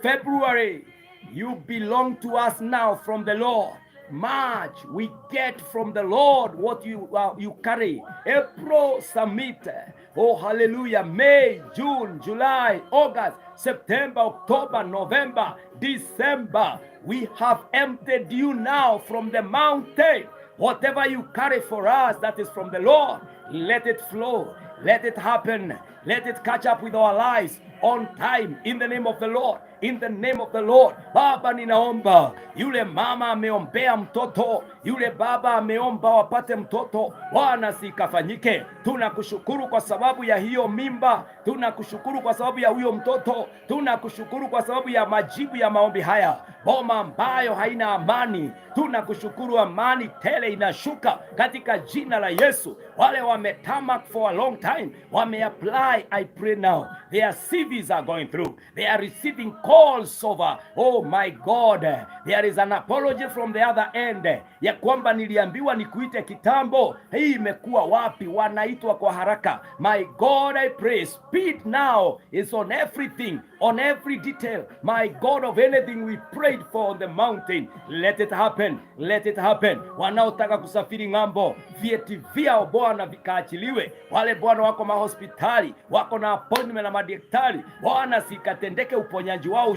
February, you belong to us now from the Lord. March, we get from the Lord what you carry. April, submit. Oh, hallelujah. May, June, July, August, September, October, November, December. We have emptied you now from the mountain. Whatever you carry for us that is from the Lord, let it flow. Let it happen. Let it catch up with our lives on time in the name of the Lord. In the name of the Lord. Baba, ninaomba yule mama ameombea mtoto, yule baba ameomba wapate mtoto, Bwana sikafanyike. Tunakushukuru kwa sababu ya hiyo mimba, tunakushukuru kwa sababu ya huyo mtoto, tunakushukuru kwa sababu ya majibu ya maombi haya. Boma ambayo haina amani, tunakushukuru, amani tele inashuka katika jina la Yesu. Wale wametamak for a long time, wameapply, I pray now they are babies are going through. They are receiving calls over, oh my God, there is an apology from the other end, ya kwamba niliambiwa nikuite kitambo, hii imekuwa wapi? Wanaitwa kwa haraka. My God, I pray, speed now is on everything, on every detail. My God, of anything we prayed for on the mountain, let it happen, let it happen. Wanaotaka kusafiri ng'ambo, vyeti vyao Bwana vikaachiliwe. Wale Bwana wako mahospitali, wako na appointment na madaktari, Bwana sikatendeke, uponyaji wao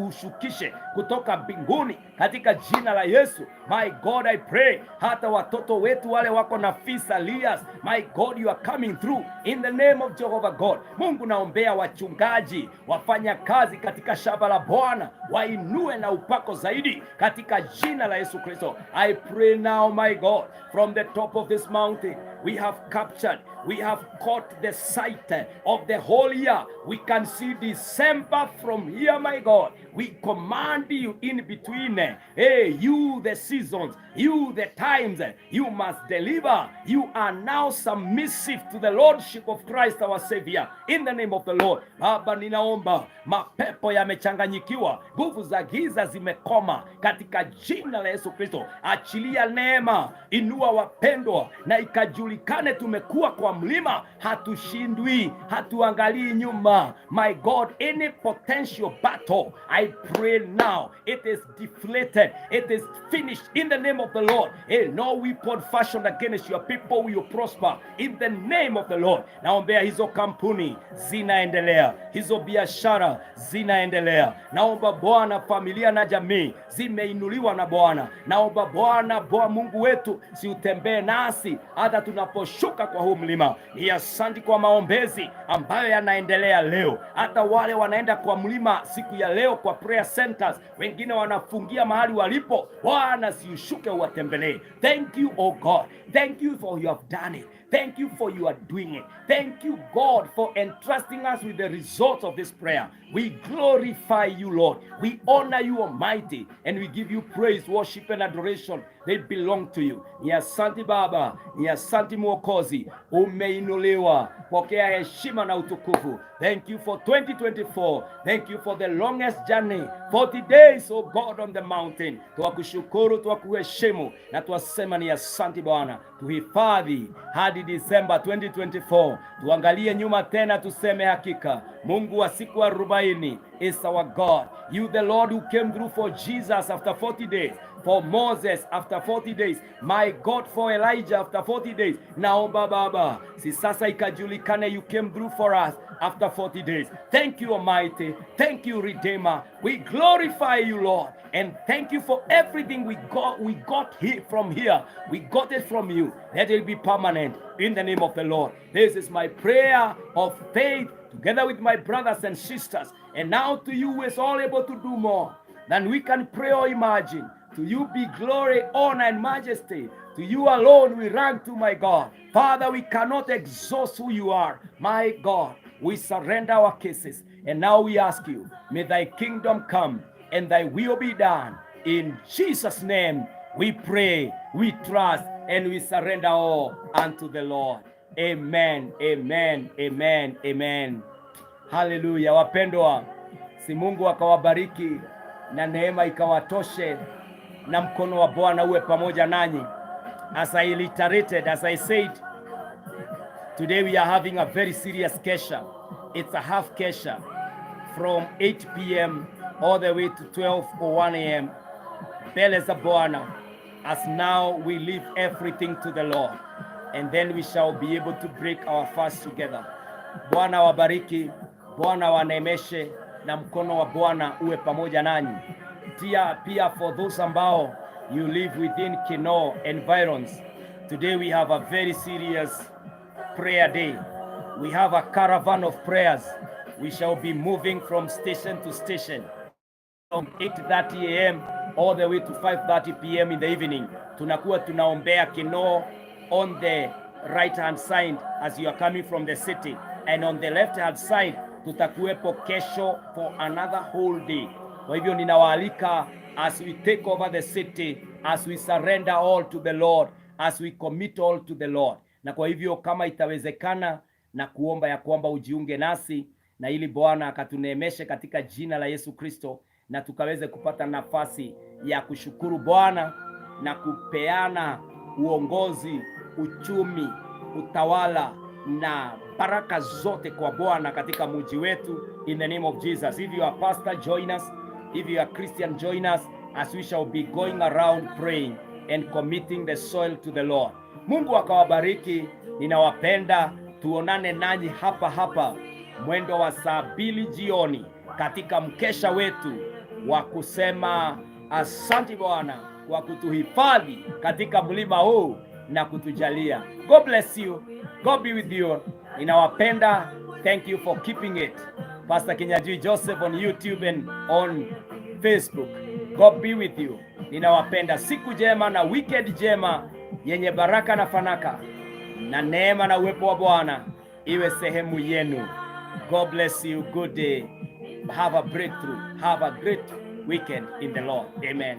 ushukishe kutoka mbinguni katika jina la Yesu. My God, I pray, hata watoto wetu wale wako na fisalias, my God, you are coming through in the name of Jehovah God. Mungu, naombea wachungaji, wafanya kazi katika shamba la Bwana, wainue na upako zaidi katika jina la Yesu Kristo. I pray now, my God, from the top of this mountain, we have captured, we have caught the sight of the whole year. We can see December from here, my God. We command you in between, you the seasons, you the times, you must deliver. You are now submissive to the Lordship of Christ our Savior, in the name of the Lord. Baba, ninaomba, mapepo yamechanganyikiwa, nguvu za giza zimekoma katika jina la Yesu Kristo. Achilia neema, inua wapendwa, na ikajulikane tumekuwa kwa mlima, hatushindwi, hatuangalii nyuma. My God, any potential battle, I pray now, it is deflated, it is finished in the name of the Lord. No weapon fashioned against your people will prosper in the name of the Lord. Naombea hizo kampuni zinaendelea, hizo biashara zinaendelea. Naomba Bwana, familia na jamii zimeinuliwa na Bwana. Naomba Bwana, Mungu wetu, si utembee nasi hata tunaposhuka kwa huu mlima. Ni asante kwa maombezi ambayo yanaendelea leo. Hata wale wanaenda kwa mlima siku ya leo kwa prayer centers, wengine wanafungia mahali walipo, Bwana, si ushuke uwatembelee. Thank you, oh God. Thank you for you have done it. Thank you for you are doing it. Thank you, God, for entrusting us with the results of this prayer. We glorify you, Lord. We honor you, Almighty, and we give you praise, worship, and adoration. They belong to you. Ni asante Baba, ni asante Mwokozi. Umeinuliwa, pokea heshima na utukufu. Thank you for 2024. Thank you for the longest journey, 40 days, oh God, on the mountain. Tuwakushukuru, tuwakuheshimu, na tuwasema ni asante Bwana. Tuhifadhi hadi December 2024. Tuangalie nyuma tena, tuseme hakika Mungu wa siku 40 is our God. You the Lord who came through for Jesus after 40 days. For Moses after 40 days. My God, for Elijah after 40 days. Naomba Baba, si sasa ikajulikane you came through for us after 40 days. Thank you, Almighty. Thank you, Redeemer. We glorify you, Lord. And thank you for everything we got here from here. We got it from you. Let it be permanent in the name of the Lord. This is my prayer of faith together with my brothers and sisters. And now to you who is all able to do more than we can pray or imagine. To you be glory, honor, and majesty. To you alone we run to, my God. Father, we cannot exhaust who you are. My God, we surrender our cases. And now we ask you, may thy kingdom come and thy will be done. In Jesus' name we pray, we trust, and we surrender all unto the Lord. Amen, amen, amen, amen. Hallelujah. Wapendwa, si Mungu akawabariki na neema ikawatoshe, na mkono wa Bwana uwe pamoja nanyi. As I reiterated, as I said, today we are having a very serious kesha. It's a half kesha from 8 p.m. all the way to 12 or 1 a.m. Mbele za Bwana, as now we leave everything to the Lord, and then we shall be able to break our fast together. Bwana wabariki, Bwana waneemeshe, na mkono wa Bwana uwe pamoja nanyi. Pia for those ambao you live within Kino environs, today we have a very serious prayer day. We have a caravan of prayers. We shall be moving from station to station from 8:30 a.m. all the way to 5:30 p.m. in the evening. Tunakuwa tunaombea Kino on the right hand side as you are coming from the city, and on the left hand side tutakuwepo kesho for another whole day. Kwa hivyo ninawaalika, as we take over the city, as we surrender all to the Lord, as we commit all to the Lord. Na kwa hivyo kama itawezekana, na kuomba ya kwamba ujiunge nasi, na ili Bwana akatuneemeshe katika jina la Yesu Kristo, na tukaweze kupata nafasi ya kushukuru Bwana na kupeana uongozi, uchumi, utawala na baraka zote kwa Bwana katika mji wetu, in the name of Jesus. If you are pastor, join us. If you are Christian, join us as we shall be going around praying and committing the soil to the Lord. Mungu akawabariki. Ninawapenda. Tuonane nanyi hapa hapa mwendo wa saa 2 jioni katika mkesha wetu wa kusema asante Bwana kwa kutuhifadhi katika mlima huu na kutujalia. God bless you. God be with you. Ninawapenda. Thank you for keeping it. Pastor Kinyanjui Joseph on YouTube and on Facebook. God be with you. Ninawapenda. Siku jema na weekend jema yenye baraka na fanaka na neema na uwepo wa Bwana iwe sehemu yenu. God bless you. Good day. Have a breakthrough. Have a great weekend in the Lord. Amen.